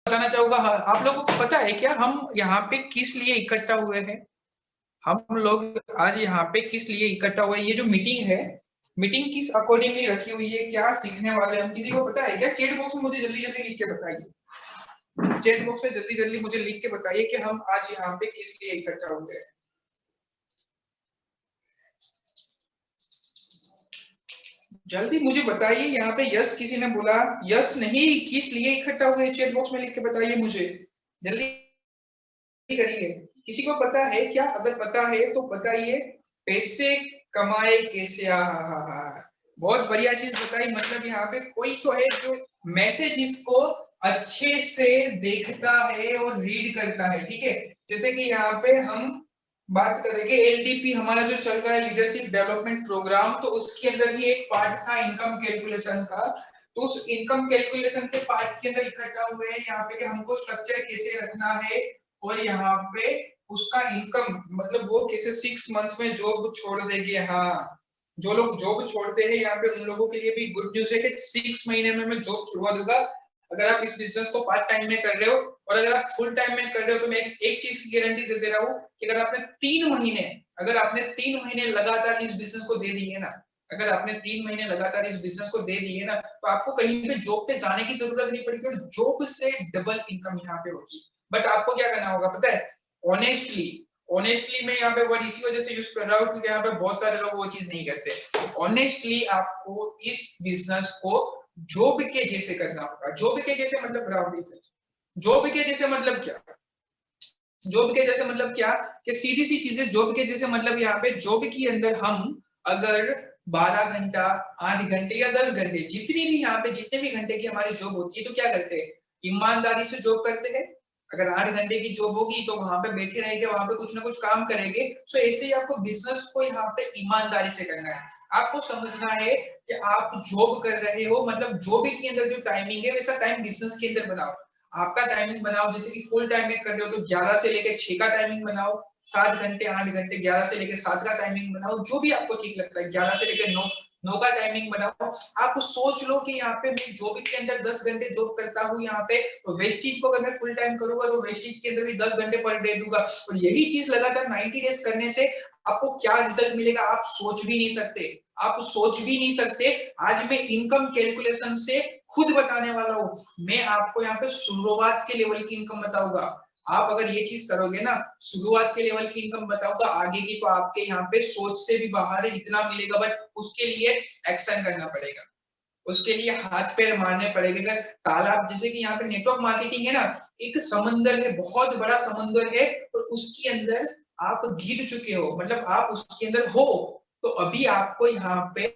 बताना चाहूंगा, आप लोगों को पता है क्या हम यहाँ पे किस लिए इकट्ठा हुए हैं? हम लोग आज यहाँ पे किस लिए इकट्ठा हुए हैं? ये जो मीटिंग है, मीटिंग किस अकॉर्डिंगली रखी हुई है? क्या सीखने वाले हम? किसी को पता है क्या? चैट बॉक्स में मुझे जल्दी जल्दी लिख के बताइए। चैट बॉक्स में जल्दी जल्दी मुझे लिख के बताइए कि हम आज यहाँ पे किस लिए इकट्ठा हुए हैं। जल्दी मुझे बताइए। यहाँ पे यस किसी ने बोला, यस नहीं, किस लिए इकट्ठा हुए? चैट बॉक्स में लिख के बताइए मुझे, जल्दी करिए। किसी को पता है क्या? अगर पता है तो बताइए। पैसे कमाए कैसे? बहुत बढ़िया चीज बताई। मतलब यहाँ पे कोई तो है जो मैसेज इसको अच्छे से देखता है और रीड करता है, ठीक है। जैसे कि यहाँ पे हम बात करेंगे एलडीपी, हमारा जो चल रहा है लीडरशिप डेवलपमेंट प्रोग्राम, तो उसके अंदर ही एक पार्ट था इनकम कैलकुलेशन का। तो उस इनकम कैलकुलेशन के पार्ट के अंदर इकट्ठा हुए हैं यहाँ पे कि हमको स्ट्रक्चर कैसे रखना है, और यहाँ पे उसका इनकम मतलब वो कैसे 6 मंथ में जॉब छोड़ देगी। हाँ, जो लोग जॉब छोड़ते हैं यहाँ पे उन लोगों के लिए भी गुड न्यूज है कि 6 महीने में मैं जॉब छुड़वा दूंगा। अगर आप इस बिजनेस को पार्ट टाइम में कर रहे हो, और अगर आप फुल टाइम में कर रहे हो, तो मैं एक चीज की गारंटी दे दे रहा हूँ कि अगर आपने 3 महीने लगातार इस बिजनेस को दे दिए ना, अगर आपने 3 महीने लगातार इस बिजनेस को दे दिए ना, तो आपको कहीं पे जॉब पे जाने की जरूरत नहीं पड़ेगी, और जॉब से डबल इनकम यहाँ पे होगी। बट आपको क्या करना होगा पता है? ऑनेस्टली, ऑनेस्टली मैं यहाँ पे वर्ड इसी वजह से यूज कर रहा हूँ क्योंकि यहाँ पे बहुत सारे लोग वो चीज नहीं करते। ऑनेस्टली आपको इस बिजनेस को जॉब के जैसे करना होगा। जॉब के जैसे मतलब जॉब के जैसे मतलब क्या? जॉब के जैसे मतलब क्या कि सीधी सी चीजें। जॉब के जैसे मतलब यहाँ पे जॉब के अंदर हम अगर 12 घंटा, 8 घंटे या 10 घंटे, जितनी भी यहाँ पे जितने भी घंटे की हमारी जॉब होती है, तो क्या करते हैं? ईमानदारी से जॉब करते हैं। अगर 8 घंटे की जॉब होगी तो वहां पे बैठे रहेंगे, वहां पे कुछ ना कुछ काम करेंगे। सो ऐसे ही आपको बिजनेस को यहाँ पे ईमानदारी से करना है। आपको समझना है कि आप जॉब कर रहे हो, मतलब जॉब के अंदर जो टाइमिंग है वैसा टाइम बिजनेस के अंदर बनाओ। आपका टाइमिंग बनाओ, जैसे कि फुल टाइम में कर रहे हो तो 11 से लेकर 6 का टाइमिंग बनाओ, 7 घंटे 8 घंटे, 11 से लेकर 7 का टाइमिंग बनाओ, जो भी आपको ठीक लगता है। 11 से लेकर 9 का टाइमिंग बनाओ। आप सोच लो कि यहाँ पे मैं जॉब के अंदर 10 घंटे जॉब करता हूँ यहाँ पे, तो वेस्टेज को अगर मैं फुल टाइम करूंगा तो वेस्टेज के अंदर भी 10 घंटे पर डे दूंगा। और यही चीज लगातार 90 डेज करने से आपको क्या रिजल्ट मिलेगा आप सोच भी नहीं सकते। आप सोच भी नहीं सकते। आज मैं इनकम कैलकुलेशन से खुद बताने वाला हूं। मैं आपको यहाँ पे शुरुआत के लेवल की इनकम बताऊंगा। आप अगर ये चीज करोगे ना, शुरुआत के लेवल की इनकम बताऊंगा, आगे की तो आपके यहाँ पे सोच से भी बाहर है, इतना मिलेगा। बट उसके लिए एक्शन करना पड़ेगा, उसके लिए हाथ पैर मारने पड़ेंगे। अगर तालाब, जैसे कि यहाँ पे नेटवर्क मार्केटिंग है ना, एक समंदर है, बहुत बड़ा समंदर है, और उसके अंदर आप गिर चुके हो, मतलब आप उसके अंदर हो, तो अभी आपको यहाँ पे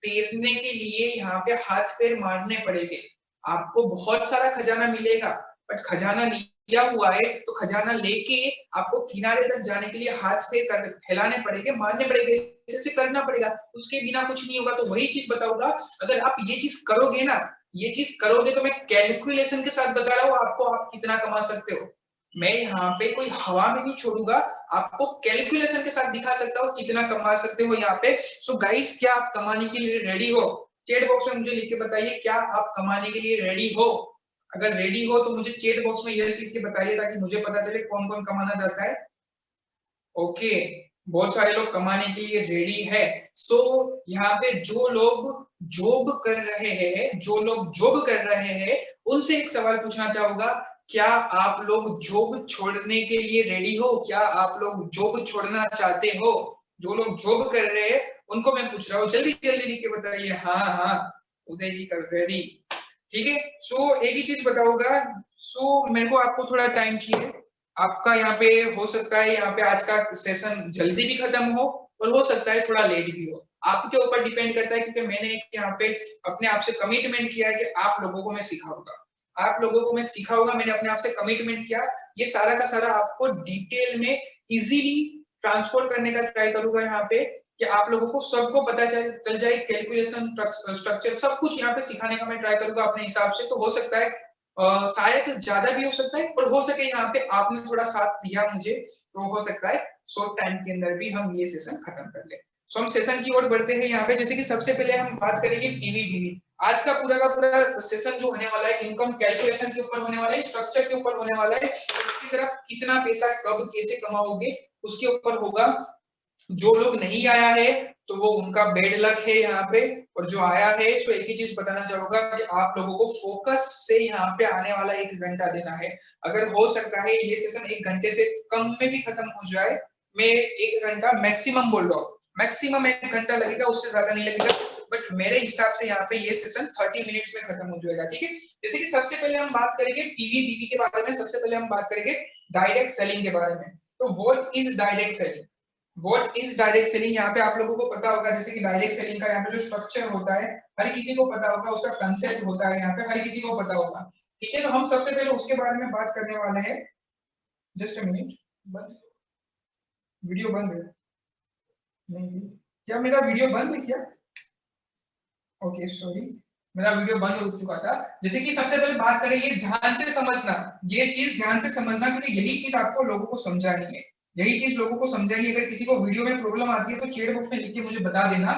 तैरने के लिए यहाँ पे हाथ पैर मारने पड़ेंगे। आपको बहुत सारा खजाना मिलेगा, बट खजाना लिया हुआ है तो खजाना लेके आपको किनारे तक जाने के लिए हाथ पैर फैलाने पड़ेंगे, मारने पड़ेंगे, ऐसे करना पड़ेगा। उसके बिना कुछ नहीं होगा। तो वही चीज बताऊंगा, अगर आप ये चीज करोगे ना, ये चीज करोगे, तो मैं कैलकुलेशन के साथ बता रहा हूँ आपको, आप कितना कमा सकते हो। मैं यहाँ पे कोई हवा में नहीं छोड़ूंगा, आपको कैलकुलेशन के साथ दिखा सकता हूँ कितना कमा सकते हो यहाँ पे। सो गाइस, क्या आप कमाने के लिए रेडी हो? चैट बॉक्स में मुझे लिख के बताइए, क्या आप कमाने के लिए रेडी हो? अगर रेडी हो तो मुझे चैट बॉक्स में यस लिख के बताइए, ताकि मुझे पता चले कौन कौन कमाना चाहता है। ओके, बहुत सारे लोग कमाने के लिए रेडी है। सो यहाँ पे जो लोग जॉब कर रहे हैं, जो लोग जॉब कर रहे हैं, उनसे एक सवाल पूछना चाहूंगा, क्या आप लोग जॉब छोड़ने के लिए रेडी हो? क्या आप लोग जॉब छोड़ना चाहते हो? जो लोग जॉब कर रहे हैं उनको मैं पूछ रहा हूँ, जल्दी जल्दी लिख के बताइए। हाँ हाँ, उदय जी कर रेडी, ठीक है। सो एक ही चीज बताऊंगा। सो मेरे को आपको थोड़ा टाइम चाहिए। आपका यहाँ पे हो सकता है यहाँ पे आज का सेशन जल्दी भी खत्म हो, और हो सकता है थोड़ा लेट भी हो। आपके ऊपर डिपेंड करता है, क्योंकि मैंने यहाँ पे अपने आप से कमिटमेंट किया है कि आप लोगों को मैं सिखाऊंगा, आप लोगों को मैं सिखाऊंगा। मैंने अपने आप से कमिटमेंट किया, ये सारा का सारा आपको डिटेल में इजीली ट्रांसपोर्ट करने का ट्राई करूंगा यहाँ पे, कि आप लोगों को सबको पता चल जाए, कैलकुलेशन स्ट्रक्चर सब कुछ यहाँ पे सिखाने का मैं ट्राई करूंगा अपने हिसाब से। तो हो सकता है शायद ज्यादा भी हो सकता है, और हो सके यहाँ पे आपने थोड़ा साथ दिया मुझे, तो हो सकता है शॉर्ट टाइम के अंदर भी हम ये सेशन खत्म कर ले। सो हम सेशन की ओर बढ़ते हैं यहाँ पे। जैसे कि सबसे पहले हम बात करेंगे टीवी। आज का पूरा सेशन जो होने वाला है इनकम कैलकुलेशन के ऊपर होने वाला है, स्ट्रक्चर के ऊपर होने वाला है, उसकी तरफ कितना पैसा कब कैसे कमाओगे उसके ऊपर होगा। जो लोग नहीं आया है तो वो उनका बेड लक है यहाँ पे, और जो आया है सो एक ही चीज बताना चाहूंगा कि आप लोगों को फोकस से यहाँ पे आने वाला 1 घंटा देना है। अगर हो सकता है ये सेशन 1 घंटे से कम में भी खत्म हो जाए, मैं 1 घंटा मैक्सिमम बोल रहा हूँ, मैक्सिमम 1 घंटा लगेगा, उससे ज्यादा नहीं लगेगा, बट मेरे हिसाब से यहाँ पे ये सेशन 30 मिनट्स में खत्म हो जाएगा, ठीक है। जैसे कि सबसे पहले हम बात करेंगे पीवीबीबी के बारे में, सबसे पहले हम बात करेंगे डायरेक्ट सेलिंग के बारे में। तो what is direct selling? What is direct selling? यहाँ पे आप लोगों को पता होगा, जैसे कि डायरेक्ट सेलिंग का यहाँ पे जो स्ट्रक्चर होता है हर किसी को पता होगा, उसका कंसेप्ट होता है यहाँ पे हर किसी को पता होगा, ठीक है। तो हम सबसे पहले उसके बारे में बात करने वाले हैं। जस्ट अ मिनट, बंद, वीडियो बंद है? नहीं, क्या मेरा वीडियो बंद है क्या? ओके सॉरी, मेरा वीडियो बंद हो चुका था। जैसे कि सबसे पहले बात करें, ये ध्यान से समझना, ये चीज ध्यान से समझना, क्योंकि यही चीज आपको लोगों को समझानी है, यही चीज लोगों को समझानी है। अगर किसी को वीडियो में प्रॉब्लम आती है तो चैट बॉक्स में लिख के मुझे बता देना।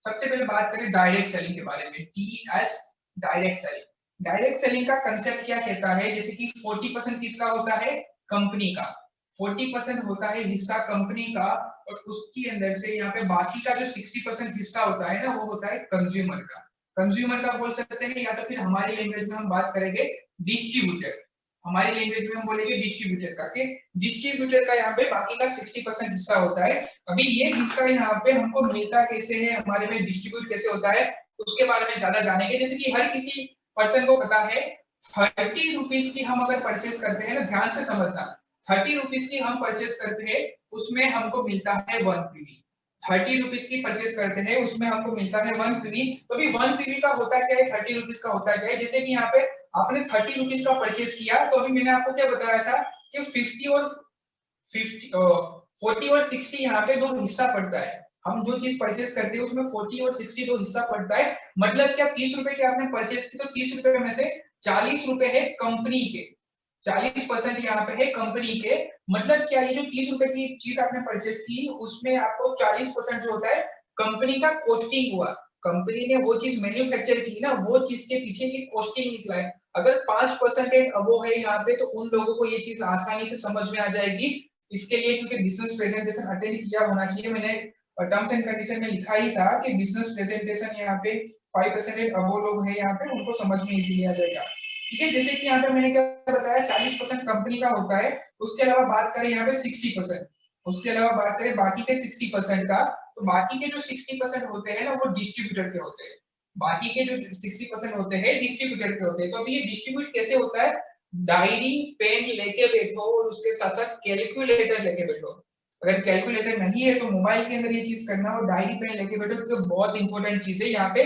सबसे पहले बात करें डायरेक्ट सेलिंग के बारे में, DS, direct selling. Direct selling का कंसेप्ट क्या कहता है, जैसे कि 40% किसका होता है? कंपनी का। 40% होता है हिस्सा कंपनी का, और उसके अंदर से यहाँ पे बाकी का जो 60% हिस्सा होता है ना, वो होता है कंज्यूमर का। कंज्यूमर का बोल सकते हैं, या तो फिर हमारी लैंग्वेज में हम बात करेंगे डिस्ट्रीब्यूटर, हमारी लैंग्वेज में हम बोलेंगे डिस्ट्रीब्यूटर का, कि डिस्ट्रीब्यूटर का यहाँ पे बाकी का 60% हिस्सा होता है। अभी ये हिस्सा यहाँ पे हमको मिलता कैसे है, हमारे में डिस्ट्रीब्यूट कैसे होता है, उसके बारे में ज्यादा जानेंगे। जैसे कि हर किसी पर्सन को पता है 30 रुपीज की हम अगर परचेज करते हैं ना, ध्यान से समझना, 30 रुपीज की हम परचेज करते हैं, उसमें हमको मिलता है 1 पीवी। 30 रुपीज की परचेज करते हैं, उसमें हमको मिलता है 1 पीवी। तो अभी 1 पीवी का होता क्या है, 30 रुपीज का होता क्या है? जैसे कि यहाँ पे आपने 30 रुपीज का परचेज किया, तो अभी मैंने आपको क्या बताया था कि 50 और 50 40 और 60 यहाँ पे दो हिस्सा पड़ता है। हम जो चीज परचेज करते हैं उसमें 40 और 60 दो हिस्सा पड़ता है। मतलब क्या, 30 रुपए के आपने परचेज की, तो 30 रुपए में से 40 रुपए है कंपनी के, 40% यहाँ पे है कंपनी के। मतलब क्या, ये जो 30 रुपए की चीज आपने परचेज की, उसमें आपको 40% जो होता है कंपनी का कॉस्टिंग हुआ। कंपनी ने वो चीज मैन्युफैक्चर की ना, वो चीज के पीछे की कॉस्टिंग निकला है। अगर 5% अबो है यहाँ पे, तो उन लोगों को ये चीज आसानी से समझ में आ जाएगी। इसके लिए क्योंकि बिजनेस प्रेजेंटेशन अटेंड किया होना चाहिए, मैंने टर्म्स एंड कंडीशन में लिखा ही था कि बिजनेस प्रेजेंटेशन यहाँ पे 5% अबो लोग है यहाँ पे, उनको समझ में इजीली आ जाएगा, ठीक है। जैसे कि यहाँ पे मैंने क्या बताया, 40% कंपनी का होता है। उसके अलावा बात करें यहाँ पे 60%, उसके अलावा बात करें बाकी के 60% का, तो बाकी के जो 60% होते हैं ना, वो डिस्ट्रीब्यूटर के होते हैं। बाकी के जो 60% होते हैं डिस्ट्रीब्यूटर के होते हैं। तो अभी ये डिस्ट्रीब्यूट कैसे होता है, डायरी पेन लेके बैठो और उसके साथ साथ कैलकुलेटर लेके बैठो। अगर कैलकुलेटर नहीं है तो मोबाइल के अंदर ये चीज करना, और डायरी पेन लेके बैठो, क्योंकि बहुत इंपॉर्टेंट चीज है यहाँ पे।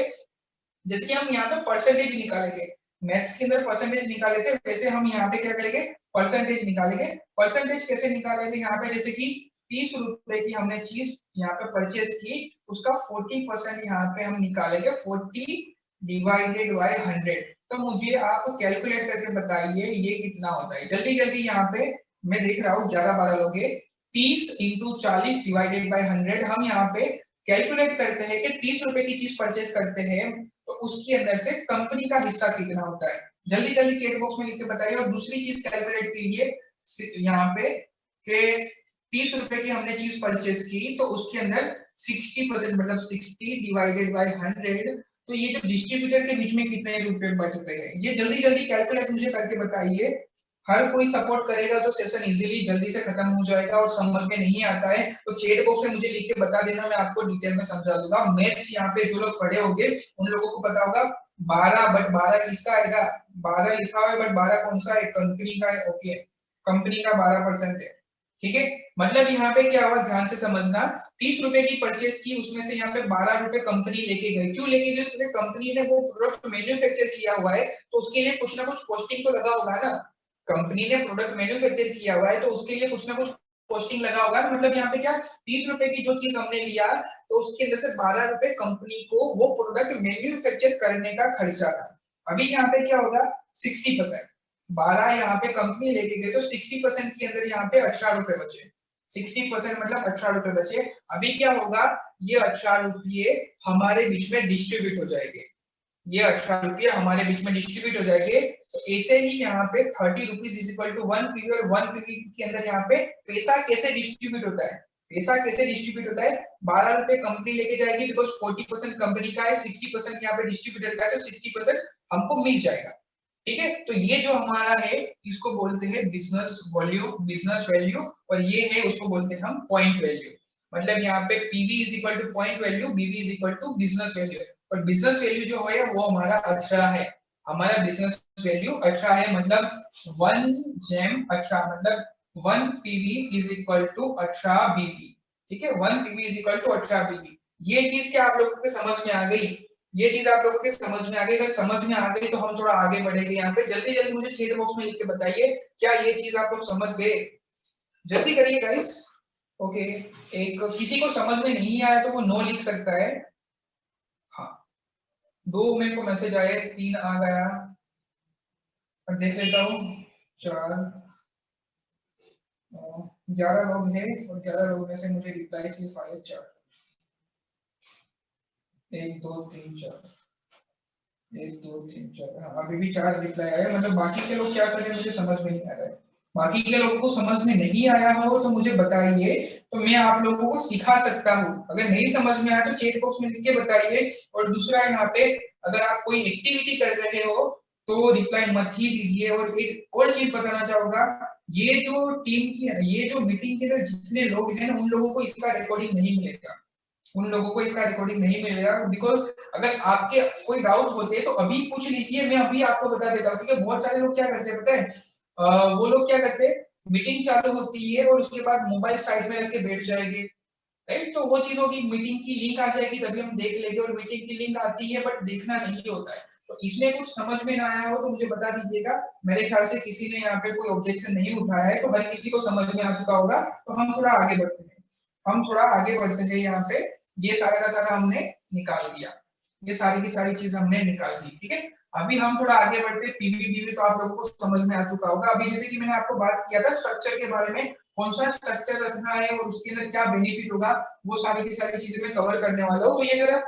जैसे कि हम यहाँ पे परसेंटेज निकालेंगे, मैथ्स के अंदर परसेंटेज निकाले थे, वैसे हम यहाँ पे क्या करेंगे, परसेंटेज निकालेंगे। परसेंटेज कैसे निकालेंगे यहाँ पे, जैसे कि 30 रुपए की हमने चीज यहाँ पे परचेज की, उसका 40% यहाँ पे हम निकालेंगे, 40 डिवाइडेड बाय 100। तो मुझे आप कैलकुलेट करके बताइए ये कितना होता है, जल्दी जल्दी। यहाँ पे मैं देख रहा हूँ 11-12 लोग हैं। 30 इंटू 40 डिवाइडेड बाय 100, हम यहाँ पे कैलकुलेट करते हैं कि 30 रुपए की चीज परचेज करते हैं, तो उसके अंदर से कंपनी का हिस्सा कितना होता है। जल्दी जल्दी चैट बॉक्स में लिख के बताइए। और दूसरी चीज कैलकुलेट कीजिए यहाँ पे कि 30 रुपए की हमने चीज परचेज की, तो उसके अंदर 60% मतलब 60 डिवाइडेड बाय 100, तो ये जो डिस्ट्रीब्यूटर के बीच में कितने रुपए बचते हैं, ये जल्दी जल्दी कैलकुलेट मुझे करके बताइए। हर कोई सपोर्ट करेगा तो सेशन इजीली जल्दी से खत्म हो जाएगा। और समझ में नहीं आता है तो चैट बॉक्स में मुझे लिख के बता देना, मैं आपको डिटेल में समझा दूंगा। मैथ्स यहाँ पे जो लोग पढ़े होंगे उन लोगों को पता होगा 12, बट 12 किसका आएगा, 12 लिखा हुआ है बट 12 कौन सा है, कंपनी का है। ओके, कंपनी का 12% है, ठीक है। मतलब यहाँ पे क्या हुआ, ध्यान से समझना, 30 रुपए की परचेज की, उसमें से यहाँ पे 12 रुपए कंपनी लेके गई। क्यों लेके गई, क्योंकि कंपनी ने वो प्रोडक्ट मैन्युफैक्चर किया हुआ है, तो उसके लिए कुछ ना कुछ कॉस्टिंग तो लगा होगा ना। कंपनी ने प्रोडक्ट मैन्युफैक्चर किया हुआ है, तो उसके लिए कुछ ना कुछ कॉस्टिंग लगा होगा। मतलब यहाँ पे क्या, 30 रुपए की जो चीज हमने लिया, तो उसके अंदर से 12 रुपए कंपनी को वो प्रोडक्ट मैन्युफैक्चर करने का खर्चा था। अभी यहाँ पे क्या होगा, 60%, 12 यहाँ पे कंपनी लेके गए, तो 60% के अंदर यहाँ पे 18 रुपए बचे। 60% मतलब 18 रुपए बचे। अभी क्या होगा, ये 18 रुपये हमारे बीच में डिस्ट्रीब्यूट हो जाएंगे। ये 18 रुपये हमारे बीच में डिस्ट्रीब्यूट हो जाएंगे। तो ऐसे ही यहाँ पे 30 rupees is equal to 1 PV और 1 पीवी के अंदर यहाँ पे पैसा कैसे डिस्ट्रीब्यूट होता है, पैसा कैसे डिस्ट्रीब्यूट होता है, 12 रुपए कंपनी लेके जाएगी बिकॉज 40% कंपनी का है, 60% यहाँ पे डिस्ट्रीब्यूटर का है, तो 60% हमको मिल जाएगा। ठीक है, तो ये जो हमारा है इसको बोलते हैं बिजनेस वॉल्यूम, बिजनेस वैल्यू, और ये है उसको बोलते हैं हम पॉइंट वैल्यू। मतलब यहाँ पे PV is equal to point value, BV is equal to business value, और बिजनेस वैल्यू जो है वो हमारा 18 है। हमारा बिजनेस वैल्यू 18 है, मतलब 1 जेम 18, मतलब 1 पीवी इज इक्वल टू 18 बीवी। ठीक है, 1 पीवी इज इक्वल टू 18 बीवी। ये चीज क्या आप लोगों को समझ में आ गई? ये चीज आप लोगों के समझ में आ गई? अगर समझ में आ गई तो हम थोड़ा आगे बढ़ेंगे। यहाँ पे जल्दी जल्दी मुझे चैट बॉक्स में लिख के बताइए क्या ये चीज आप लोग समझ गए? जल्दी करिए गाइस। ओके, एक किसी को समझ में नहीं आया तो वो नो लिख सकता है। हाँ, 2 मेरे को मैसेज आए, 3 आ गया, और देख लेता हूँ 4, 11 लोग हैं, और 11 लोग में से मुझे रिप्लाई सिर्फ आए 4, 1 2 3 4, 1 2 3 4, हाँ अभी भी 4 रिप्लाई आए। मतलब बाकी के लोग क्या कर रहे हैं मुझे समझ में नहीं आ रहा है। बाकी के लोगों को समझ में नहीं आया हो तो मुझे बताइए, तो मैं आप लोगों को सिखा सकता हूँ। अगर नहीं समझ में आया तो चैट बॉक्स में लिख के बताइए। और दूसरा यहाँ पे अगर आप कोई एक्टिविटी कर रहे हो तो रिप्लाई मत ही दीजिए। और एक और चीज बताना चाहूंगा, ये जो टीम की, ये जो मीटिंग के अंदर जितने लोग हैं ना, उन लोगों को इसका रिकॉर्डिंग नहीं मिलेगा, उन लोगों को इसका रिकॉर्डिंग नहीं मिलेगा। बिकॉज अगर आपके कोई डाउट होते तो अभी पूछ लीजिए, मैं अभी आपको बता देता हूँ। क्योंकि बहुत सारे लोग क्या करते हैं पता है, वो लोग क्या करते हैं, मीटिंग चालू होती है और उसके बाद मोबाइल साइड में रख के बैठ जाएंगे, राइट? तो वो चीज होगी, मीटिंग की लिंक आ जाएगी तभी हम देख लेंगे, और मीटिंग की लिंक आती है बट देखना नहीं होता है। तो इसमें कुछ समझ में ना आया हो तो मुझे बता दीजिएगा। मेरे ख्याल से किसी ने यहाँ पे कोई ऑब्जेक्शन नहीं उठाया है, तो हर किसी को समझ में आ चुका होगा। तो हम थोड़ा आगे बढ़ते हैं, हम थोड़ा आगे बढ़ते हैं। यहाँ पे ये सारा का सारा हमने निकाल दिया, ये सारी की सारी चीज हमने निकाल दी। ठीक है, अभी हम थोड़ा आगे बढ़ते हैं। पीवी बीवी तो आप लोगों को समझ में आ चुका होगा। अभी जैसे कि मैंने आपको बात किया था स्ट्रक्चर के बारे में, कौन सा स्ट्रक्चर रखना है और उसके अंदर क्या बेनिफिट होगा, वो सारी की सारी चीजें मैं कवर करने वाला हूँ। तो ये जरा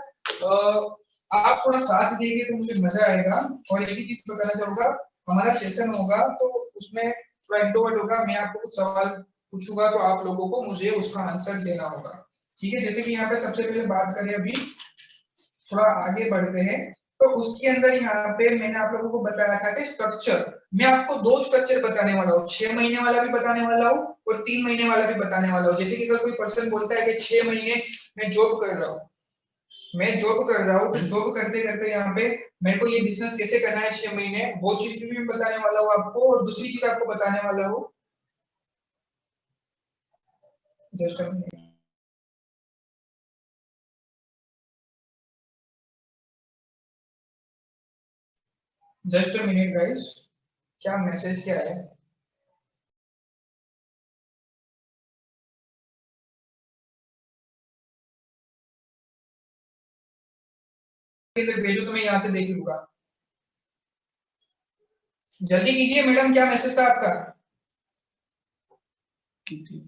आप थोड़ा साथ देंगे तो मुझे मजा आएगा। और एक ही चीज बताना चाहूंगा, हमारा सेशन होगा तो उसमें थोड़ा इंट्रोवर्ट होगा, मैं आपको कुछ सवाल पूछूंगा तो आप लोगों को मुझे उसका आंसर देना होगा। ठीक है, जैसे कि यहाँ पे सबसे पहले बात करें, अभी थोड़ा आगे बढ़ते हैं। तो उसके अंदर यहाँ पे मैंने आप लोगों को बताया था कि स्ट्रक्चर, मैं आपको 2 स्ट्रक्चर बताने वाला हूँ, 6 महीने वाला भी बताने वाला हूँ और 3 महीने वाला भी बताने वाला हूँ। जैसे कि अगर कोई पर्सन बोलता है कि 6 महीने मैं जॉब कर रहा हूँ, मैं जॉब कर रहा हूँ, तो जॉब करते करते यहाँ पे मेरे को ये बिजनेस कैसे करना है 6 महीने, वो चीज भी मैं बताने वाला हूँ आपको। और दूसरी चीज आपको बताने वाला हूँ, just a minute, just a minute guys, क्या मैसेज क्या है? भेजो तो मैं यहाँ से देख लूंगा। जल्दी कीजिए मैडम, क्या मैसेज था आपका? कितने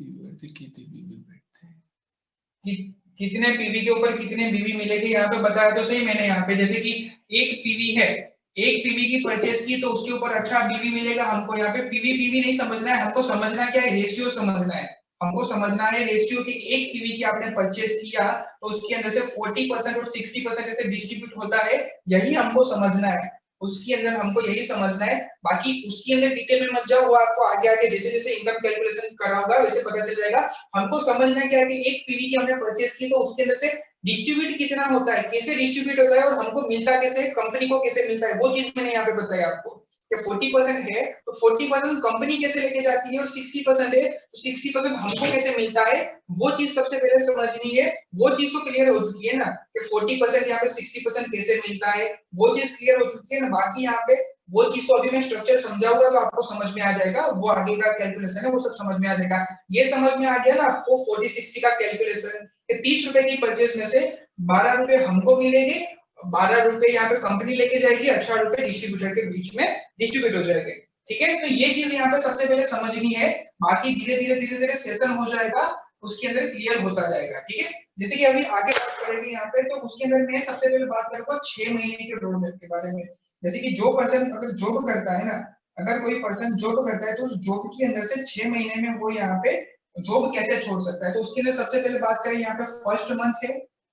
पीवी के ऊपर कितने बीवी मिलेगी, यहाँ पे बताया तो सही मैंने। यहाँ पे जैसे कि एक पीवी है, एक पीवी की परचेस की तो उसके ऊपर 18 बीवी मिलेगा हमको। यहाँ पे पीवी पीवी नहीं समझना है हमको, समझना क्या है, रेशियो समझना है हमको। समझना है रेशियो की, एक पीवी की आपने परचेस किया तो उसके अंदर से 40% और 60% ऐसे डिस्ट्रीब्यूट होता है, यही हमको समझना है। उसके अंदर हमको यही समझना है, बाकी उसके अंदर डिटेल में मत जाओ, वो आपको आगे आगे जैसे जैसे इनकम कैलकुलेशन करा होगा वैसे पता चल जाएगा। हमको समझना क्या है कि एक पीवी की हमने परचेस की तो उसके अंदर से डिस्ट्रीब्यूट कितना होता है, कैसे डिस्ट्रीब्यूट होता है, और हमको मिलता कैसे, कंपनी को कैसे मिलता है, वो चीज मैंने यहाँ पे बताया आपको। कि 40% है तो 40% कंपनी कैसे लेके जाती है, और 60% है तो 60% हमको कैसे मिलता है, वो चीज सबसे पहले समझनी है। वो चीज तो क्लियर हो चुकी है ना कि 40% यहाँ पे 60% कैसे मिलता है, वो चीज क्लियर हो चुकी है ना। बाकी यहाँ पे वो चीज तो अभी मैं स्ट्रक्चर समझाऊंगा तो आपको समझ में आ जाएगा, वो आगे का कैलकुलेशन है वो सब समझ में आ जाएगा। ये समझ में आ गया ना आपको 40-60 का कैलकुलेशन, 30 रुपए की परचेज में से 12 रुपए हमको मिलेंगे, 12 रुपए यहाँ पे कंपनी लेके जाएगी, 18 रुपए डिस्ट्रीब्यूटर के बीच में डिस्ट्रीब्यूट हो जाएंगे। ठीक है, तो ये चीज यहाँ पे सबसे पहले समझनी है। बाकी धीरे धीरे सेशन हो जाएगा, उसके अंदर क्लियर होता जाएगा, ठीक है। जैसे कि अभी आगे बात करेंगे यहाँ पे, तो उसके अंदर मैं सबसे पहले बात करूंगा 6 महीने के रोड मैप के बारे में। जैसे कि जो पर्सन अगर जॉब करता है ना, अगर कोई पर्सन जॉब करता है तो उस जॉब के अंदर से 6 महीने में वो यहाँ पे जॉब कैसे छोड़ सकता है। तो उसके अंदर सबसे पहले बात करें, यहाँ पे फर्स्ट मंथ है,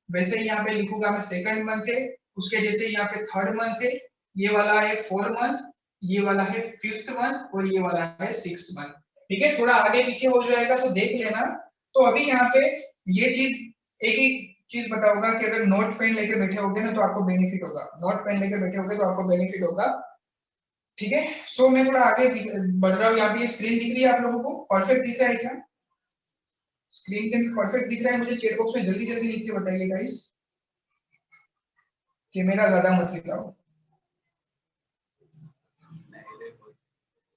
वैसे ही यहाँ पे लिखूंगा मैं सेकंड मंथ है, उसके जैसे यहाँ पे थर्ड मंथ है, ये वाला है 4 मंथ, ये वाला है 5th मंथ और ये वाला है 6th मंथ, ठीक है। थोड़ा आगे पीछे हो जाएगा तो देख लेना। तो अभी यहाँ पे ये चीज एक ही चीज बताऊंगा कि अगर नोट पेन लेके बैठे होगे ना तो आपको बेनिफिट होगा, नोट पेन लेके बैठे होगे तो आपको बेनिफिट होगा, ठीक है। सो मैं थोड़ा आगे बढ़ रहा हूँ। यहाँ पे स्क्रीन दिख रही है आप लोगों को, परफेक्ट दिख रहा है क्या? स्क्रीन के अंदर परफेक्ट दिख रहा है मुझे? चैट बॉक्स में जल्दी जल्दी लिख के बताइए गाइस, कैमरा ज्यादा मत दिखाओ,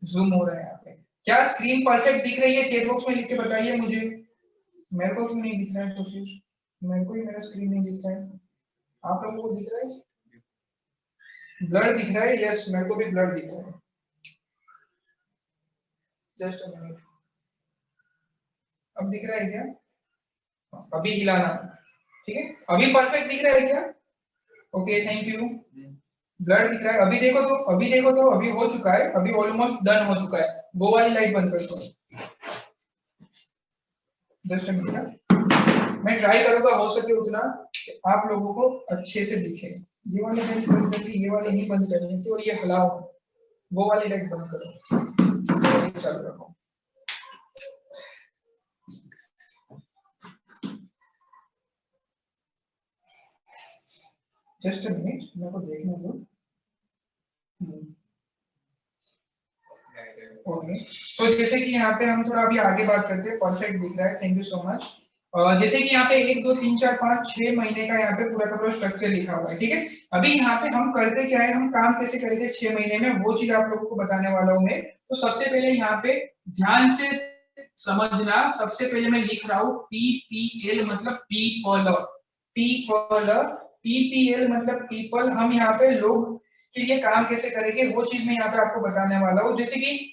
जूम हो रहा है यहाँ पे। क्या स्क्रीन परफेक्ट दिख रही है? चैट बॉक्स में लिख के बताइए मुझे। मेरे को क्यों नहीं दिख रहा है? तो फिर मेरे को ही मेरा स्क्रीन नहीं दिख रहा है, आप लोगों को दिख रहा है? ब्लर दिख रहा है? यस, मेरे को भी ब्लर दिख रहा है। जस्ट अ मिनट, अब दिख रहा है क्या? अभी हिलाना, ठीक है। अभी परफेक्ट दिख रहा है क्या? Okay, thank you. ब्लर दिख रहा है? अभी देखो तो, अभी देखो तो, अभी हो चुका है, अभी ऑलमोस्ट डन हो चुका है। वो वाली लाइट बंद कर दो, जस्ट अ मिनट। मैं ट्राई करूंगा हो सके उतना आप लोगों को अच्छे से दिखे। ये वाली लाइट बंद करके, ये वाली नहीं बंद करनी थी, और ये हलाओ, वो वाली लाइट बंद करो, चालू रखो। जस्ट अ मिनट, मेरे को देखने दो। ओके, सो जैसे कि यहाँ पे हम थोड़ा अभी आगे बात करते हैं। परफेक्ट दिख रहा है, थैंक यू सो मच। जैसे कि यहाँ पे 1 2 3 4 5 6 महीने का यहाँ पे पूरा का पूरा स्ट्रक्चर लिखा हुआ है, ठीक है। अभी यहाँ पे हम करते क्या है, हम काम कैसे करेंगे 6 महीने में, वो चीज आप लोगों को बताने वाला हूँ मैं। तो सबसे पहले यहाँ पे ध्यान से समझना, सबसे पहले मैं लिख रहा हूँ PPL मतलब पीपल, पीपल, PPL मतलब पीपल। हम यहाँ पे लोग के लिए काम कैसे करेंगे वो चीज मैं यहाँ पे आपको बताने वाला हूँ। जैसे कि